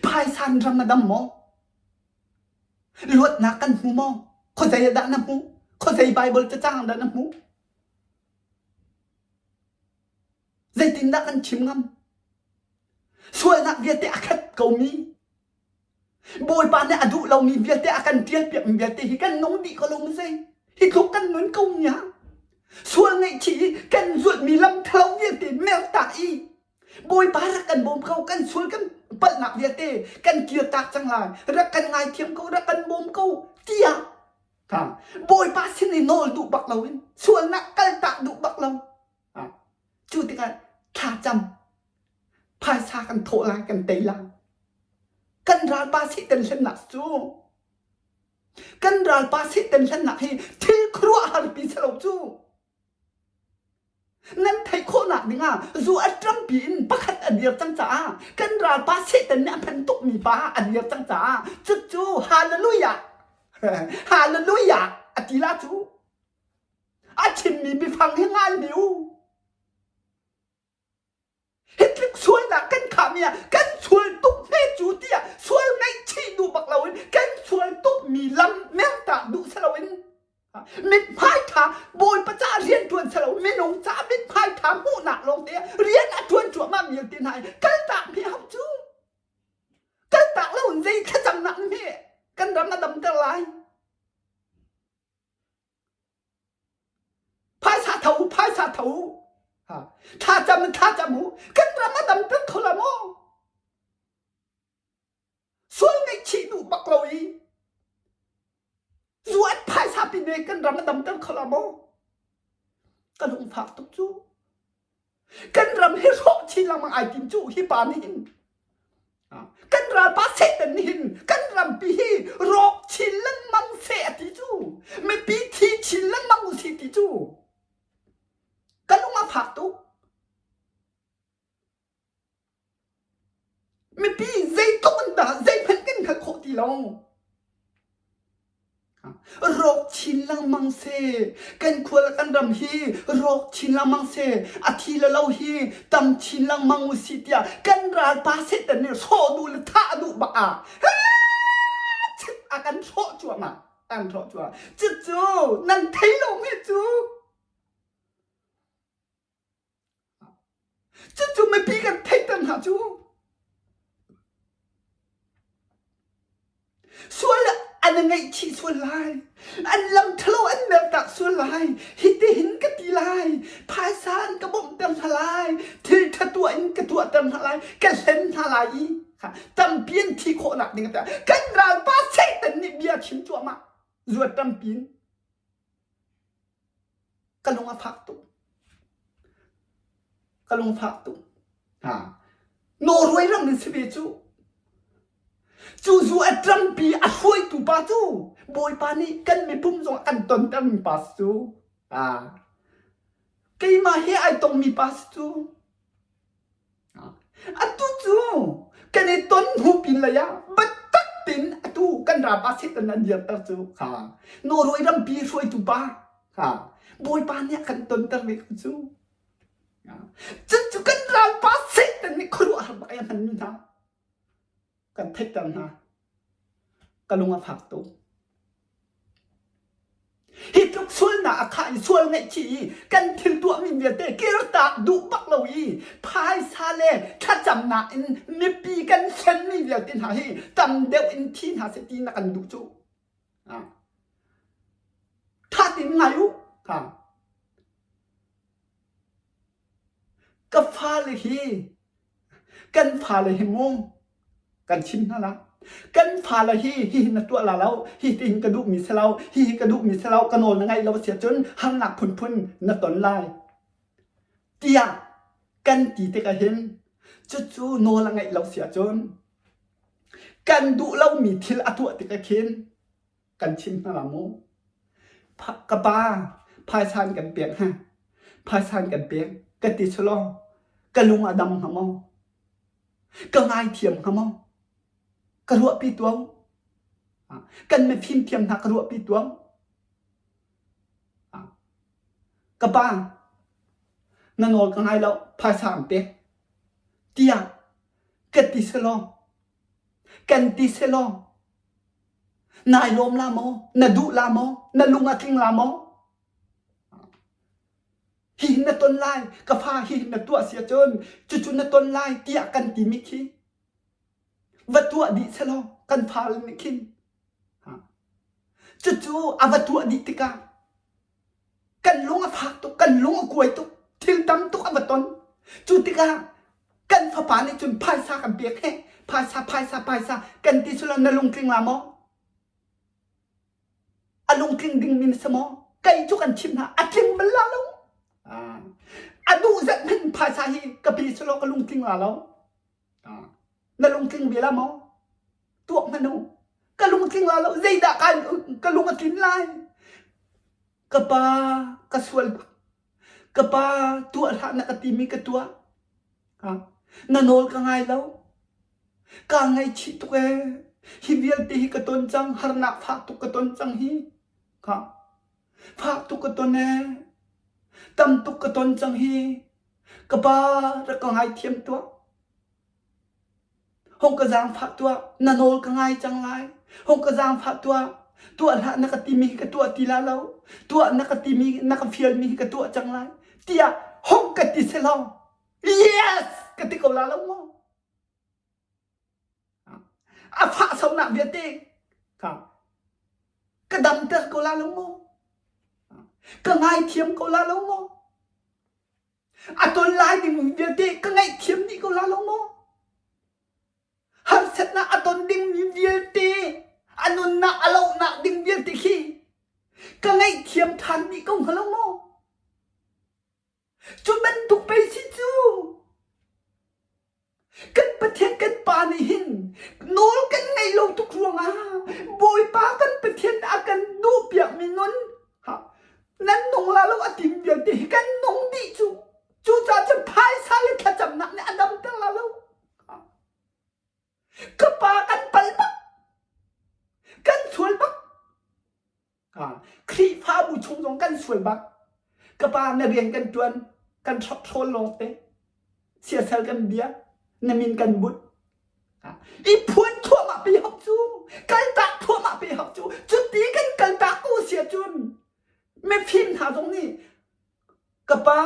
ภายสันรำมาดำโมลวดนักกันหูโมเขาใจด่าน้ำมูเขาใจไบเบิลจะจ้างด่าน้ำมูใจตินด่ากันชิมงำช่วยนักเวียดเตะขัดเกามีบอยปานเนี่ยอดุเรามีเวียดเตะกันเทียบเปียกเวียดเตะฮิกันน้องดีก็ลงไม่ใช่ฮิทุกกันเหมือนเกาเนี่ยช่วยไงชีกันส่วนมีลำเท้าเวียดเตะแมวตาอีบอยปารักกันบ่มเขากันช่วยกันปัดหนักเวียดเตะกันเกียร์ตากจังไรรักกันไงเทียมเขารักกันบ่มเขาเตี้ยบอยปาสินีโนลดูบักเราส่วนนักกันตะดูบักเราจู่ที่กันท่าจำภายซากันโถลายกันเตยลากันราปาสิเต็นเส้นหนักจู่กันราปาสิเต็นเส้นหนักให้ที่ครัวฮาร์ปีเสลจู่นั่นไทยโคนักดิง่ะจู่อัดรัมปีนปักขัดอันเดียบจังจ้ากันราปาสิเต็นเนี่ยพันตุกมีป้าอันเดียบจังจ้าจู่ฮาเลลูยาฮาเลลูยาอธิลาจูอาชิมมีไปฟังให้งานเดียวเฮ็ดลิกช่วยนะกันขามีกันช่วยตุกแม่จูเตียช่วยไม่ชีดูบักเรากันช่วยตุกมีลำแม่ตาดูสลาวินมิดพายถาโบยประจ้าเรียนจวนสลาไม่นงจ้ามิดพายถาหูหนักลงเตียเรียนจวนจั่วมามีตีนายกันตากมีห้ามจูกันตากแล้วหุ่นใจแค่จำหนักนี่กันรำมาดำตะไลพายสาเถาท่าจำมูกันรำมาดำตะคนละโมส่วนไงชีดูบักเราอีส่วนพายสาปีเนกันรำมาดำตะคนละโมกันลงฝากตุกจูกันรำให้รอกชีลังมังไอติมจูฮิปานินกันราปาเสตันหินกันรำปีฮีรอกชิลังมังเสติจูไม่ปีทีชิลังมังอุสิติจูกันลงมาฝากตุกไม่ปีใจตุกันด่าใจเพ่นกันขัดโคตีลงรอกชิลังมังเสกันควรกันรำฮีรอกชิลังมังเสอาทิละเล่าฮีตำชิลังมังอุสิตยากันราปาเสตันเนี่ยโซดูละท่าดูบ้าอากันโชจั่วมาอันโชจั่วจู่นั่นไทยลงให้จู่ไม่ปีกันไทยตันหาจู่ ส่วนอันยังไงที่ส่วนลายอันลำทะเลอันเมลตักส่วนลายฮิตหินกตีลายภายสารกระบอกเต็มทลายที่ทัตัวอินกระตัวเต็มทลายกันเส้นทลายค่ะจำเพียนที่โคนักนี่กันกันรานป้าเสกแต่นี่เบียชิมจัวมาจวดจำเพียนกันลงมาพักตุกันลงพักตุโนรวยรังมันสิเบจูจูอัตรัมปีอัช่วยตูปัสจูบอยปานี่กันไม่พุ่มส่งอันตอนตั้งปัสจูกี่มาเฮไอตรงมีปัสจูอัตุจูกันไอต้นหูปินเลยะบัดตักปินอัตุกันราบาสิตันนันเดียตัจูโนรวยรัมปีช่วยตูปาบอยปานี่กันตอนตั้งเมกจูจูกันราบาสิตันนี่ครัวอะไรมันนี่นะกันเทกันนะกันลงมาผักตุฮิตลุกส่วนหน้าขายส่วนไงชีกันถึงตัวมีเมียเตะกิรตาดุบักเลวีพายซาเล่ถ้าจำหน้าอินมีปีกันเช่นมีเมียตินหาฮีจำเดียวอินที่หาสตีนักันดุจูถ้าตินไงยุก็ฟาเลยฮีกันฟาเลยฮิมงกันชิมนั่นละกันฟาละฮีนัตัวละเราฮีติงกระดูกมีเสลาฮีกระดูกมีเสลากระโนนยังไงเราเสียจนหันหนักพุ่นนัตตอนไล่เตียกันตีเตกเห็นจู่โนละไงเราเสียจนกันดูเรามีทิลอตัวเตกเข็นกันชิมนั่นละโมกระปาพายซานกันเปียกฮะพายซานกันเปียกกันติชลกันลุงอดัมฮะโมก็ง่ายเทียมฮะโมกระรัวปีตัวกันไม่พิมพ์เทียมนักกระรัวปีตัวกระบ้างนั่นโง่กันไงแล้วภาษาอังกฤษเตียกันติเซลกันติเซลนายลมลามอนดูลามอนลุงอาคิงลามอหินนต้นไล่กระพาหินนตัวเสียจนจุนต้นไล่เตียกันติมิคีวัตถุดิเสลกันพาลมิคินจู่อาวัตถุดิติกากันลงอาพักตุกันลงอากวยตุทิลดำตุอวัตตนจุติกากันฟ้าป่าในจุนพายซากันเปียกแห้พายซากันติสุลนลุงกริงลามออลุงกริงดิ่งมินสมอไก่จุกันชิมนะอาคิมบัลลาลุงอดูจะเป็นพายซาฮีกับปีสุลกลุงกริงลาลนั่นลุงกินเวลามอตัวมันนูก็ลุงกินลาแล้วใจด่ากันก็ลุงกินไล่กปากระสวลกปาตัวท่านักตีมีกตัวนั่นโนลกังไงแล้วกังไงชิตุเอฮิเวียลตีฮิกตนจังฮาร์นักฝากตุกตนจังฮีฝากตุกตนเนตำตุกตนจังฮีกปาระกังไงเทียมตัวห้องกระจางฝักตัวนันโอลกังไงจังไรห้องกระจางฝักตัวละนักตีมีกับตัวตีลาเราตัวนักตีมีนักเฟียลมีกับตัวจังไรเตียห้องกติเซล yes กติกลาเราโมอาฝาสาวนักเบียตีครับกระดำเตอร์กลาเราโมกังไงเทียมกลาเราโมอาตัวลายดิมึงเบียตีกังไงเทียมนี่กลาเราโมฮันเซนะอัตอนดิ้งมีเวียตีอันนู้นนะอารมณ์นะดิ้งเวียตีขี้ก็ไงเทียมทันนี่ก็หัวเราโมจุดมันถูกไปสิจูกันประเทศกันป่าในหินโน้กันไงเราทุกรวงบอยป้ากันประเทศอากันดูเปียกมีนนนั้นนงลาเราอติมเวียตีกันนงดีจูจะพายซาเลขจับหนักเนี่ยอดัมตั้งลาเราก็ปากันปัลบักกันสวยบักคลีฟ้าบุชงกันสวยบักก็ปาเรียนกันจวนกันชอบโทนโลเตเสียเซลกันเบียนมินกันบุตรอีพวนทั่วมาไปหอบจูกันตาทั่วมาไปหอบจูจุดตีกันตากูเสียจุนไม่พิมพ์หาตรงนี้ก็ปา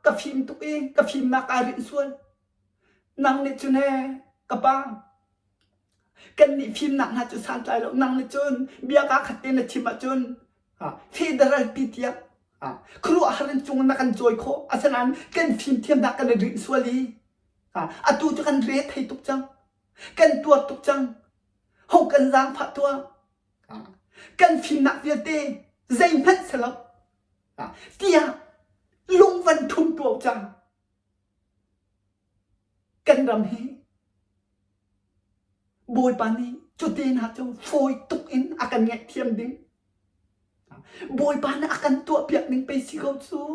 กับพิมพ์ตัวเองกับพิมพ์มาการินส่วนนางเนจุเน่ก็ปา กันนี่พิมพ์หนักนะจุสันใจแล้วนั่งเลยจุนเบียกาขัดเตนชิมาจุนฟีเดอรัลปีเทียครูอาหารจงนักกันจอยโคอาสนั้นกันพิมพ์เทียมนักกันริสวลีตูจะกันเรทให้ตุกจังกันตัวตุกจังหกกันจางผัดตัวกันพิมพ์นักเวียเตใจมันสลับเตียลงวันทุ่มตัวจังกันรำเฮบอยปานีจุดเด่นหาเจ้าโฟยตุกอินอากันแงเทียมดิ้งบอยปานีอากันตัวเปียกดิ้งไปสิเขาสู้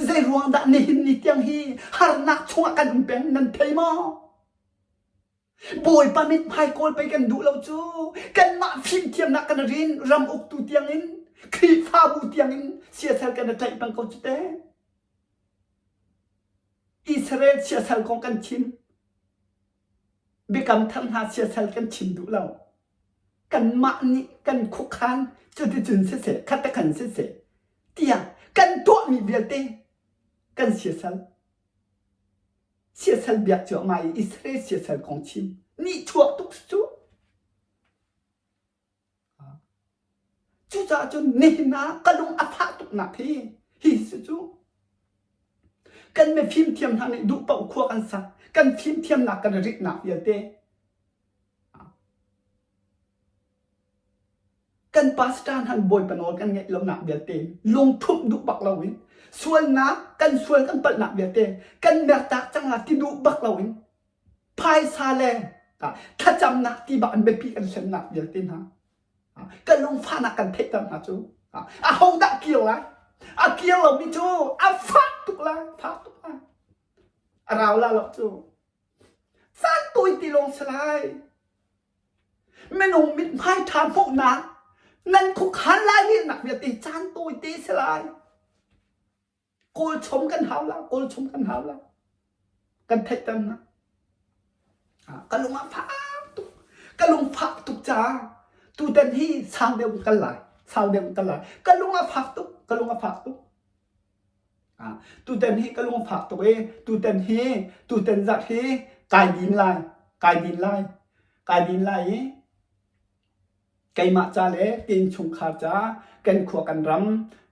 ใจรวงดะนี่หินนี่เตียงฮีหานักช่วงกันเป็นนันเทมอบอยปานีพายโกลไปกันดูเราจูกันมาฟิมเทียมนักกันรินรำอกตูเตียงอินครีฟ้าบูเตียงอินเสียเซลกันใจบังเขาจุดเต้อิสราเอลเสียเซลของกันชิมบิกำทั้งหาเสียเซลกันชิมดูเรากันมานี่กันคุกคานจุดจุนเสียขัดตะขันเสียเตียกันตัวมีเบียดเต้กันเสียเซลเบียดจ่อมาอิสราเอลเสียเซลของชิมนี่ชั่วทุกชั่วจู่จ้าจนนี่นะกระลุงอภาตุกหนักที่ฮิสุจูกันไม่พิมพ์เทียมทางนี้ดูเป่าขั้วกันสักกันพิมพ์เทียมหนักกันริกหนักเบียดเต้กันปาสตานหันบอยปนอกันไงเราหนักเบียดเต้ลงทุบดูบักเราวินส่วนนักกันส่วนกันปัดหนักเบียดเต้กันเบียดตักจังหวะที่ดูบักเราวินพายซาเลถ้าจำนักที่บ้านเบปีกันเสนนักเบียดเต้นะกันลงฟ้านักกันเทตันนะจูห้องดักเกี่ยวละเกี่ยวเราไม่จูฟักตุกละฟักตุกละเราละเราจูสร้างตัวตีลงสลายแม่นงมิดพายทานพวกนักนั่นคุกหันไล่เรียนหนักเบียดตีจานตัวตีสลายโกลชมกันหาละโกลชมกันหาละกันเทตันนะกันลงมาพักตุกกันลงพักตุกจ้าตูเต็นที่สาวเดียวกันหลายสาวเดียวกันหลายกันลงมาพักตุกกันลงมาพักตุกตูเต็นที่กันลงมาพักตุกตูเต็นที่ตูเต็นจัดที่กายดินไล่กายดินไล่กายดินไล่ไก่มาจ้าเล่กินชงขาจ้ากันขวกันรำ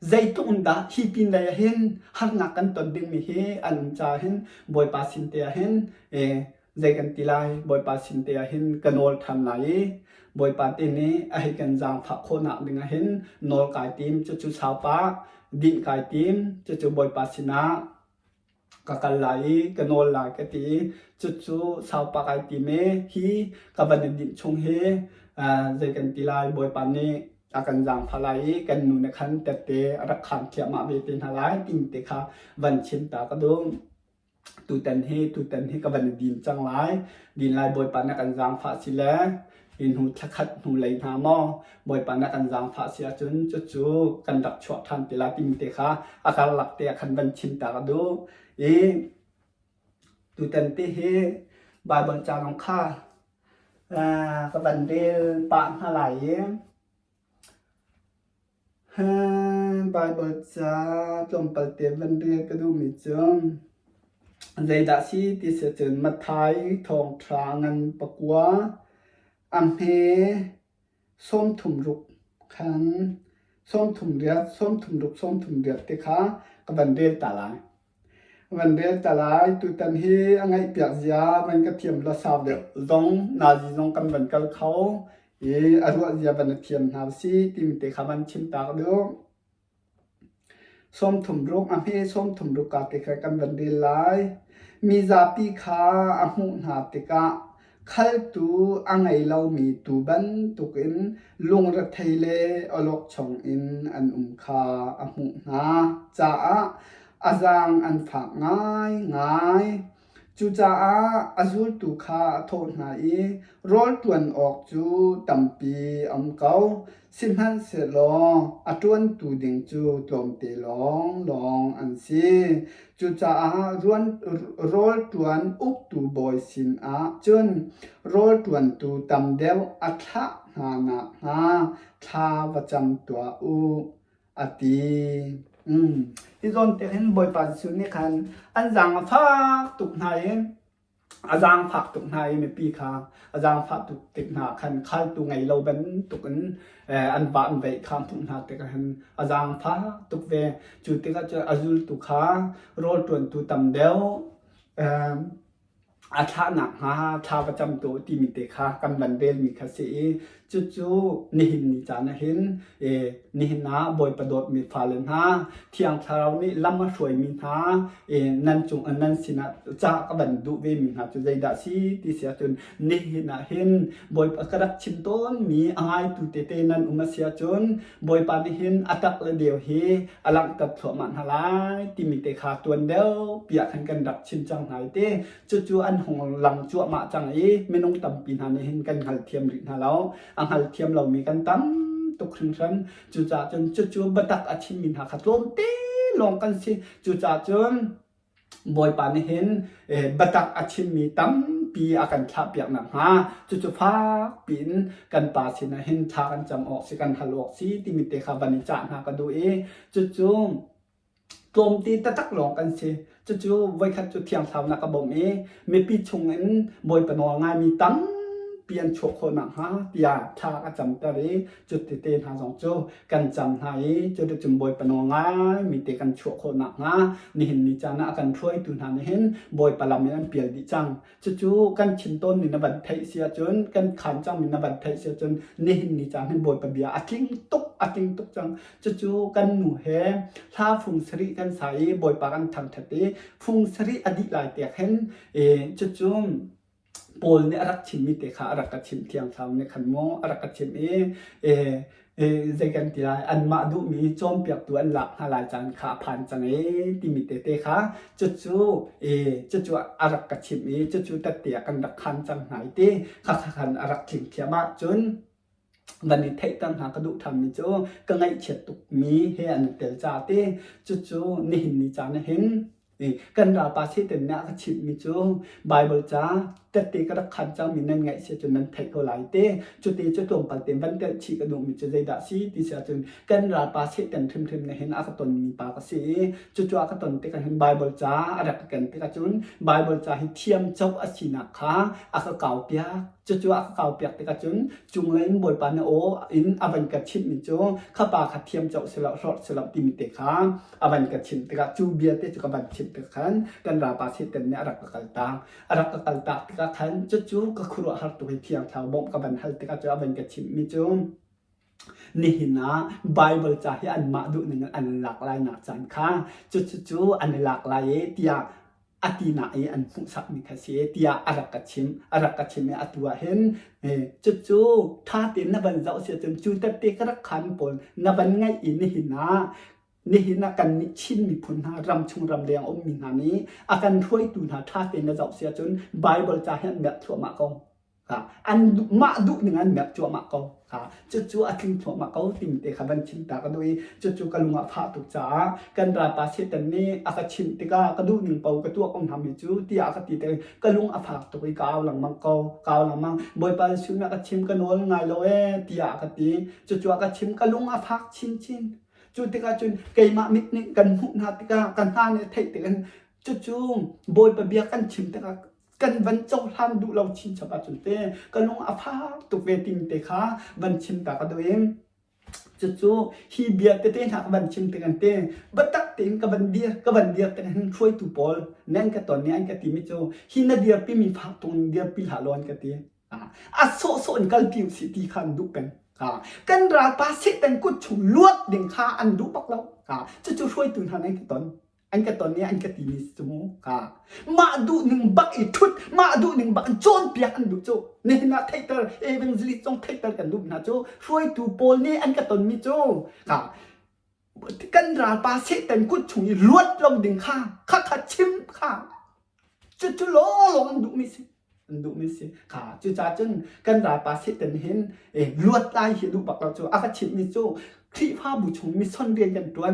ใจตุนดาที่ปินเลยเห็นหักหนักกันตอนดึงมีเฮอันจ้าเห็นบอยปาสินเตียเห็นใจกันตีไลบอยปาสินเตียเห็นกันโนลทำไหลบอยปาตีนี้ไอ้กันจางผักโคนักดึงเห็นโนลกายทีมจะจูสาวปาดินกายทีมจะจูบอยปาสินะกันไหลกันโนลไหลกันตีจะจูสาวปากายทีมฮีกับบันดินชงเฮใจกันตีไลบอยปานี้akan jang phalai kan nu na khan te te rakhan thia ma be tin halai tin te kha van chin ta ka dum tu tan he ka van din chang lai din lai boy pa na kan jang pha si le in hu thakhat hu lai na mo boy pa na kan jang pha sia chun chu chu kan dak chwa than te la tin te kha akal lak te khan van chin ta ka du tu tan te he ba bon cha long kha ka van de pa halai Bible cha trong bal te van ria ka du mi chum zai da si ti se chun ma thai thong thrangan pakwa am he som thum ruk khan som thum ria te kha ka van ria ta lai tu tan hi angai piak zia man ka thiam la saw de zong na ji zong kan van kal khau arua zia ban thiam na si tim te khaban chim ta do som thum ruk am he som thum ruk ka te kha kan ban de lai mi za pi kha amu na te ka khal tu angai lau mi tu ban tukin lung ra theile olok chong in an kha amu na cha azang an phak ngai chu cha azul tu kha thon na rol tuan ok chu tampi kau simhan se lo atuan tu ding chu tom te long an si chu cha rol tuan uk tu boy sin chun rol tuan tu tam deu atha na tha wacham tua u ati izon te hen boy pa su ni khan an jang pha tuk nai อาจารย์ฝากตุกนายไม่ปีค่ะอาจารย์ฝากตุกติดหนาคันข้าตุกไงเราเป็นตุกอันบ้านไปข้ามตุกหนาติกันอาจารย์ฝากตุกเวจุดที่ก็จะอาจุลตุกขาโรลตัวตุตำเดียวอาชาหนักฮะชาประจำตัวที่มีเตค่ะกันบันเดลมีคสีจู่ๆนิหินนิจานะเห็นนิหินนะบอยประโดดมีฟาเลนฮะเที่ยงชาเรานี่ลำมาช่วยมีฮะนั่นจงนั่นสินะจ้าก็บันดูเวมีฮะจุดใจด่าสีที่เสียจนนิหินนะเห็นบอยกระดักชิมต้นมีอะไรตุเตเตนั่นอุมาเสียจนบอยปานิหินอัตักละเดียวเฮอลังตัดถั่วมันฮาลายที่มีเตค่ะตัวเดียวเปียกขันกันดักชิมจังหายเตจู่ๆอันหงหลังจั่วมาจังไม่น้องตำปีนหานี่เห็นกันหัลเทียมรินหาแล้วอังหัลเทียมเรามีกันตั้มตุกครึ่งชั้นจู่ๆจนจู่ๆบัตักอาชิมินหาขัดลมเต้ลงกันสิจู่ๆจนบอยปานเห็นบัตักอาชิมีตั้มปีอาการทับเปียกหนักฮะจู่ๆฟ้าปีนกันป่าสินะเห็นทากันจำออกสิกันหัลออกสิที่มีเตคาบันิจานหากันดูจู่ๆกลมตีตะตักหลอกกันสิจู่ๆไว้ขัดจุดเทียงเท้านักบ่มไม่ปีชงเอ็นบอยปนองายมีตั้มเปลี่ยนโชคคนหนักฮะยาทากจำตะเรจุดเตนหาสองโจกันจำหายจุดจุ่มบอยปนองายมีเตกันโชคคนหนักฮะนี่เห็นนิจานะกันช่วยตุนหานี่เห็นบอยปลาเมนันเปลี่ยนดิจังจู่ๆกันชินต้นมีนบันไทยเสียจนกันขันจังมีนบันไทยเสียจนนี่เห็นนิจานะบอยปะเบียอาทิงตุกจังจู่ๆกันหนูแฮถ้าฟุงสริกันใสบอยปากันทางทัดเตฟุงสริอดีหลายเตียเห็นจู่ๆโปลเนี่ยรักชิมมิเตค่ะรักกัชิมเทียงทำเนี่ยขันโมรักกัชิมใจกันทีไรอันมาดูมีจอมเปียกตัวอันหลักหลายจานขาผ่านจังที่มีเตค่ะจู่รักกัชิมจู่ตัดเตียกันรักคันจังหายเตค่ะคันรักชิมเทียมากจนวันนี้เทตั้งหากระดูทำนี่จู่ก็ไงเฉียดตุกมีเฮียนเตลจ่าเตจู่นี่เห็นนี่จานเห็นกันราปาเชตเนี่ยก็ชิมมิจูไบเบิลจ้าแต่ตีก็รักขันจ้ามีนั่นไงเสียจนนั้นไทยเขาหลายเต้จุดตีจุดตรงปัตเต็มวันเกิดชีกระดูมิจูใจด่าซีที่เสียจนกันราปาเชตทึมๆในเห็นอากาศตนมีปากสีจู่อากาศตนตีกันเห็นไบเบิลจ้าอะไรกันตีกันจนไบเบิลจ้าให้เทียมเจ้าอาชีนักขาอากาศเก่าเปียจู่อากาศเก่าเปียกตีกันจนจุงเล่นบอยปานโออินอวันกัดชิมมิจูข้าปากขัดเทียมเจ้าสลับรอดสลับติมิเตขาอวันกัดชิมตีกันจูเบียเตจุกบันชิมตีกันกันราปาสิเต็มเนี่ยรักกัลตารักกัลตาที่ก็ทันจู่ก็ครัวหัดตัวเพียงเท่าบ่มกับบันทัลที่ก็จะบันกับชิมมิจูนี่นะไบเบิลจะให้อันมาดูหนึ่งอันหลากหลายหนักจันค่ะจู่อันหลากหลายเตียอตินาอันฟุ้งสับมีคาเสียเตียรักกัชิมเนี่ยอัตัวเห็นจู่ท่าเต้นนับบันเจ้าเสียจนจู่แต่เตะก็รักขันปนนับบันไงอินนี่นะนี่เห็นอาการนิชินมีผลหารำชงรำแดงอมมีงานนี้อาการช่วยตูนหาท่าเต้นและเจ้าเสียจนไบเบิลจะให้แบบถั่วมะกองค่ะอันมาดุหนึ่งอันแบบถั่วมะกองค่ะจู่อาทิตย์ถั่วมะกองติ่มเตะขับันชินตากระดุยจู่กะลุงอาภาตุกจ้ากันราปาเชตันนี้อากาชินติกากระดุหนึ่งเป่ากระตัวองทำให้จู่ที่อากาติเตกะลุงอาภาตุกกาวหลังมังกาวหลังมังบอยปาชุนอากาชิมกันโนลไงโลที่อากาติจู่อากาชิมกะลุงอาภาชินจู่ติกาจุนเกยมามิดนี่กันหุนาติกากันหาเนี่ยไทยติกันจู่บอยปะเบียกันชิมติกากันวันเจ้าท่านดูเราชิมฉบับจุนเต้กันลงอาภาตุกเวติมเตค่ะวันชิมตากระด้วยจู่ฮีเบียเต้หาวันชิมเตกันเต้บัตักเต้กับวันเดียแต่หันช่วยตุปอลนั่นก็ตอนนี้อันก็ตีมิโจฮีนาเดียปีมีพักตรงเดียปีหาลอนก็ตีโซนกัลปิวสิตีคันดูเป็นกันราปาเสตันกุดฉุลวดเด้งขาอันดูปักเราจู่ช่วยตุนหาในตอนอันก็ตอนนี้อันก็ตีมิสมูมาดูหนึ่งบักอีทุดมาดูหนึ่งบักโจนเปียอันดูโจเนี่ยนะไทเตอร์เอเวนซิลิจงไทเตอร์กันดูนะโจช่วยตูโปลนี่อันก็ตอนมิโจกันราปาเสตันกุดฉุลวดลงเด้งขาชิมจู่ล้อลงอันดูมิสิดูมิสิจู่จ้าจนกันราปาเสตันเห็นลวดลายเห็นดูปักเราโจอาคาชิมมิโจคลิปภาพบุชงมิซอนเรียนกันตัว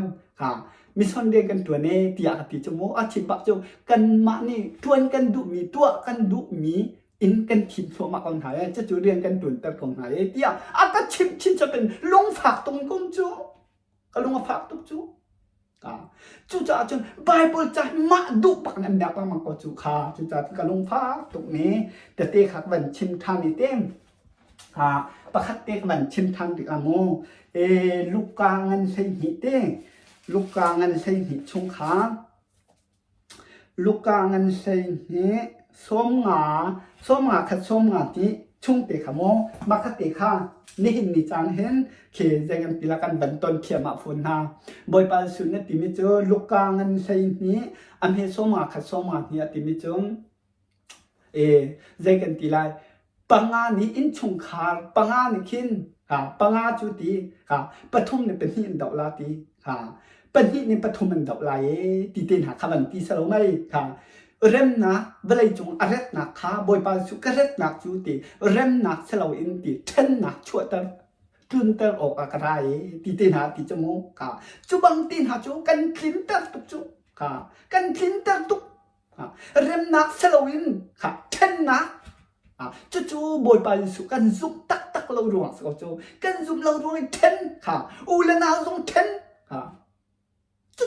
มิซอนเรียนกันตัวนี้ที่อาทิตย์ชั่วโมงอาชิบักโจกันมานี่ทวนกันดูมีตัวกันดูมีอินกันขิดโซมาของหายจะจูเรียนกันตุนแต่ของหายที่อากาชิมจะเป็นลงฝากตรงกงโจก็ลงมาฝากตุกโจ chú cha chun Bible cha ma du pak nam dak mang ko chu kha chú cha ka lung pha tuk ni te te khak ban chim thang ni tem pa khat te ban chim thang dik amu luka ngan sei hi te luka ngan sei hi chung kha luka ngan sei hi som nga khat som nga ti chung te khamo ma khat te kha ni hin ni chan hen ke jangan pilakan banton khia ma phun ha boy pal sun ne timi cho luka ngan sei ni am he soma khat soma ni timi chum jangan tilai panga ni in chung khar panga ni khin panga chu ti pathum ne pen hi dau la ti pen hi ni pathum an dau la ti tin ha khaban ti salo mai rem na belai chung aret na kha boy pal su karet na chu ti rem na salo in ti ten na chu tar tun tar ok akarai ti tin ha ti chmu chu bang tin ha chu kan thin tar tuk chu kan thin tar tuk rem na salo in ten na chu boy pal su kan zum tak lo ruang so chu kan zum lo ruang ten u la na zong ten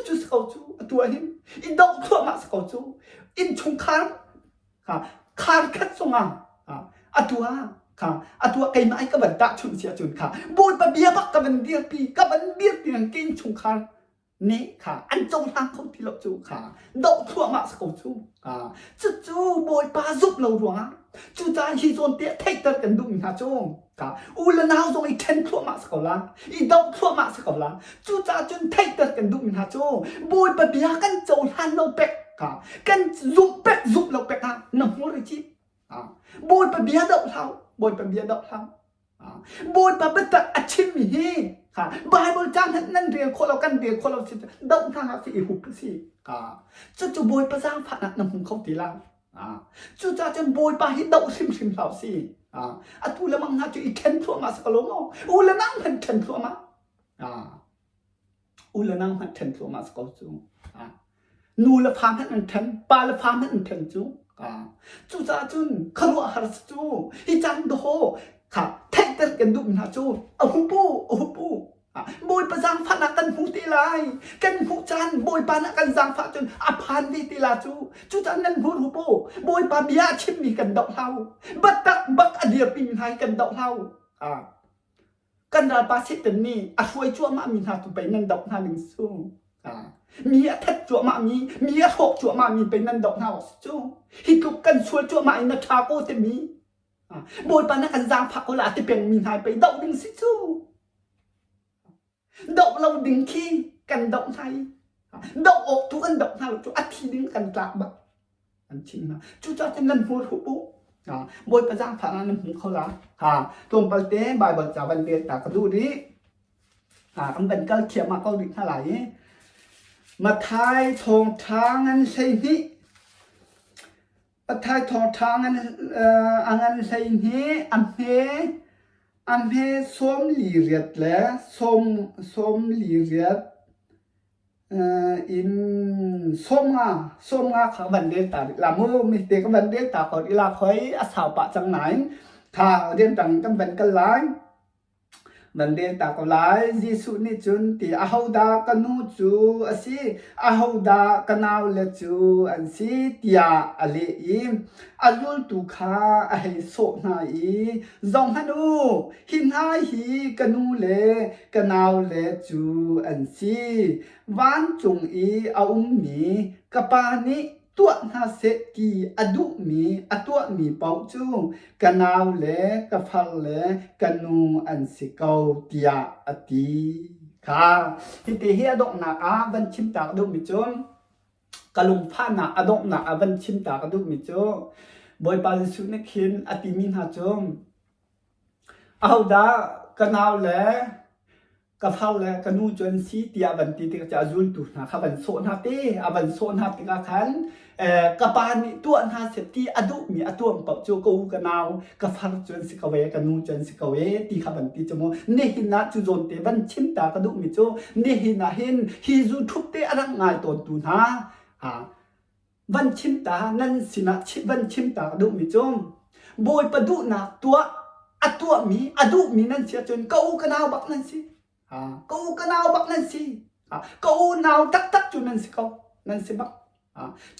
chu sao chu tua hin in dog thua ma sao chu in chung khar khat songa atua kai mai ka ban ta chun sia chun boy pa bia bak ka ban dia pi ka ban bia pi an kin chung khar ni an chong hang không thi lo chu dog thua ma sao chu chu boy pa giúp lo ruang chu ta hi zon te thai tar kan du ha chong u la nao zong i ten thua ma sao la i dog thua ma sao la chu ta chun thai tar kan du ha chong boy pa bia kan chong han lo pek kan giúp pek giúp lo pek na mo ri chi boy pa bia dog thao boy pa bia dog thao boy pa bet achim mi hi Bible chan nan ria kho lo kan ria kho lo si dog thang ha si hu si chu boy pa sang pha na hum khau ti la chu cha chen boy pa hi dog sim lao si tu la mang ha chu i ken thua ma sa lo mo u la nang han ken thua ma u la nang han ken thua ma sa ko chu nu la pham han ken pa la pham han ken chu chu cha chun khru har chu hi chan do thai tar kan du na chu hu pu boy pa jang pha na kan hu ti lai kan hu chan boy pa na kan jang pha chun phan di ti la chu chan nan hu pu boy pa bia chim mi kan dau lau bak adia pin hai kan dau lau kan ra pa sit ni huai chua ma mi ha tu pe nan dau na ning su mi thắt chua ma mi thok chua ma mi pe nan dau na chu hi tu kan chua chua ma na tha ko te mi boy pa na kan jang pha ko la te pen mi hai pe dau ding si chu đậu lâu đỉnh khi cần đậu thay đậu ốc thu cần đậu nào chú ăn thì đừng cần lạc bạc ăn chính mà chú cho chân lần mua hụt bố bôi cái giang phản anh cũng không lá tuồng bal tế bài bật trả vấn đề ta có đủ đi ông bên cái kia mà câu định thay lại mà thay thong thang anh xây ní mà thay thong thang anh xây ní anh he som li riat le som li riat in som nga khang ban de ta la mu mi te ka ban de ta ko ila khoi a sao pa chang nai tha rian tang kam ban ka lai ban de ta ko lai jisu ni chun ti a hauda kanu chu asi a hauda kanaw le chu an si tia ale im alul tu kha a he so na i zong hanu hin hai hi kanu le kanaw le chu an si van chung i a mi kapa ni tua na se ki adu mi atua mi pau chu kanaw le ka phal le kanu an si kau tia ati kha hi te hi adok na ban chim ta do mi chon kalung pha na adok na ban chim ta ka do mi cho boy pa su ne khin ati min ha chom au da kanaw le ka phal le kanu chon si tia ban ti te cha zul tu na kha ban so na te ban so na ti ka khan ka pa ni tu an ha se ti adu mi atuam pa chu ko kanaw ka phal chon si ka we kanu chon si ka we ti kha ban ti chmo ne hin na chu zon te ban chim ta ka du mi chu ne hin na hin hi zu thup te arang ngai ton tu na ban chim ta nan sina chi ban chim ta ka du mi chom boy pa du na tua adu mi nan sia chon ko kanaw bak nan si ko kanaw bak nan si ก็นาวตักจุนั่นสิเขานั่นสิบัก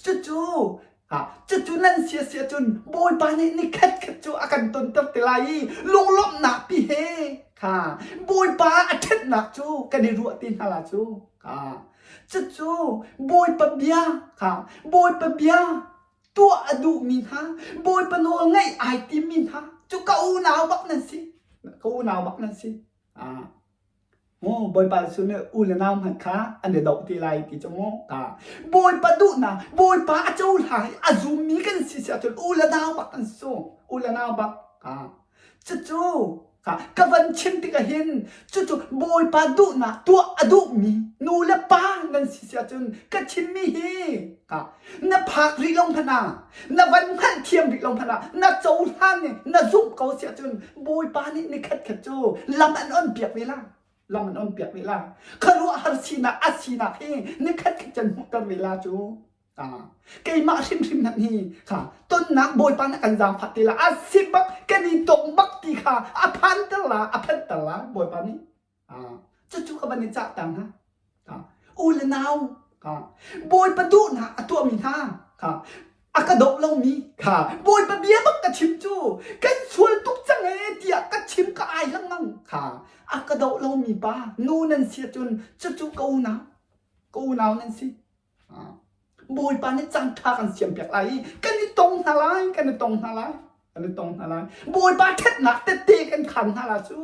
จู่จู่นั่นเสียจนบอยปานี่แค่จู่อาการตนตับเตลัยลุงล้มหนักพี่เฮค่ะบอยปาอัดเท็ดหนักจู่กันในรัวตีนฮาลาจู่ค่ะจู่บอยปะเบียค่ะบอยปะเบียตัวอดูมินฮะบอยปะโนไงไอติมินฮะจู่ก็นาวบักนั่นสิก็นาวบักนั่นสิโอ้บอยปาสุนอุลนามหันค่ะอันเดดอกตีไลตีจมูกบอยปาดูนะบอยปาเจ้าหลายอาซูมีกันสิเสียจนอุลนามบักกันสู้อุลนามบักจู่กับวันชิมติกะเห็นจู่บอยปาดูนะตัวอดูมีนูละปานันสิเสียจนกะชิมมีเฮนับผักริลงพนานับวันพันเทียมริลงพนานับโจท่านเนี่ยนับซุปเขาเสียจนบอยปานี่ในขัดจู่ลำอันอ่อนเปียกเวลาลำมันอ่อนเปียกเวลาคารุฮาร์ซีนาอัสซีนาเฮนี่คัดจันมุตเวลาจูเกยมาชิมนั่นนี่ค่ะต้นนักบอยปานักันจางพัดตีละอาสิบักกันนี่ตรงบักตีค่ะอพันตละบอยปานี่จู่กับวันนี้จักตังฮะอูเลนาวบอยปาดูนะตัวมีท่าอากาดกเรามีบอยปะเบียบักกะชิมจูกันชวนตุกจังเดียกะชิมกะไอลังมั่งอากาดกเรามีป้านูนั่นเสียจนจู่กูนาวนั่นสิบอยปานี่จังท่ากันเสียมเปียกไหลกันนี่ตรงฮาไลบอยปาเท็ดหนักเตะกันขันฮาลาจู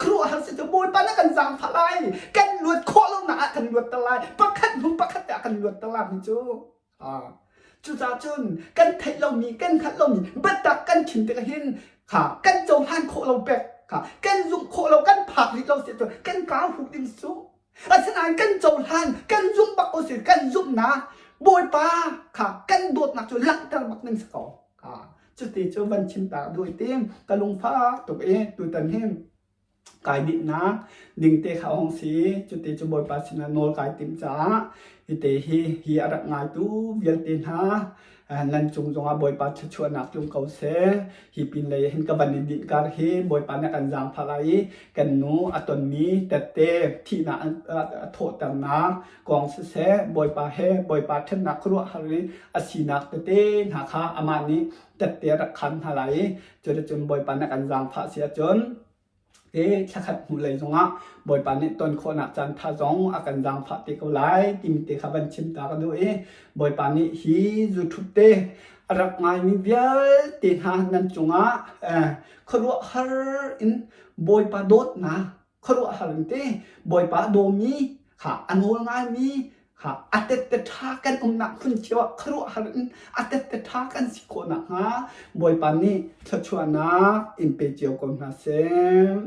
ครัวหันสิจะบอยปานักันจางพลายกันลวดโคลงหนากันลวดตะไลปักขัดหุ่นปักขัดแต่กันลวดตะลาพี่จูจู่จ้าจุนกันไทยเรามีกันขัดเรามีบัดตักกันขินตะกะหินกันโจมหันโคเราแบกกันยุงโคเรากันผักที่เราเสียตัวกันกาวหุกดินซุอาชนะกันโจมหันกันยุงบักโอเสียกันยุงนะบอยปากันโดดหนักจนหลังตะบักหนึ่งสกอจุดที่เจ้าวันชิมตาด้วยเต็มกะลงฟ้าตัวตัวตันเฮมกายดิบนะดิ่งเตะขาห้องสีจุดที่จะบอยปาสินะโนลกายติมจ้าฮิเตฮีอารักงายตูเวียนเตนฮานันจงบอยปาชวนนักลุงเขาเสฮิปินเลยเห็นกับวันดินการเฮบอยปานักกันจางพลายกันนูอัตนมีแต่เตที่น่าโทษต่างนักกองเสบอยปาเฮบอยปาเทนนักครัวฮาริอาศีนักเตหาคาอามานี้แต่เตรักขันฮาไลจนบอยปานักกันจางพระเสียจนถ้าขัดหูเลยจงบอยปานี่ต้นโคนักจันทาจงอากันจังพัดติกเอาไล่ติมติขับันชิมตากันด้วยบอยปานี่ฮีจุทุเตรักงายมีเบียติหานันจงครัวฮาร์อินบอยปาโดดนะครัวฮาร์อินเตบอยปาโดมีอันโหงายมีอัตเตทากันนักคุณเชื่อครัวฮาร์อินอัตเตทากันสิโคนักบอยปานี่ชวนนักอินเปเจียวกงนาเซม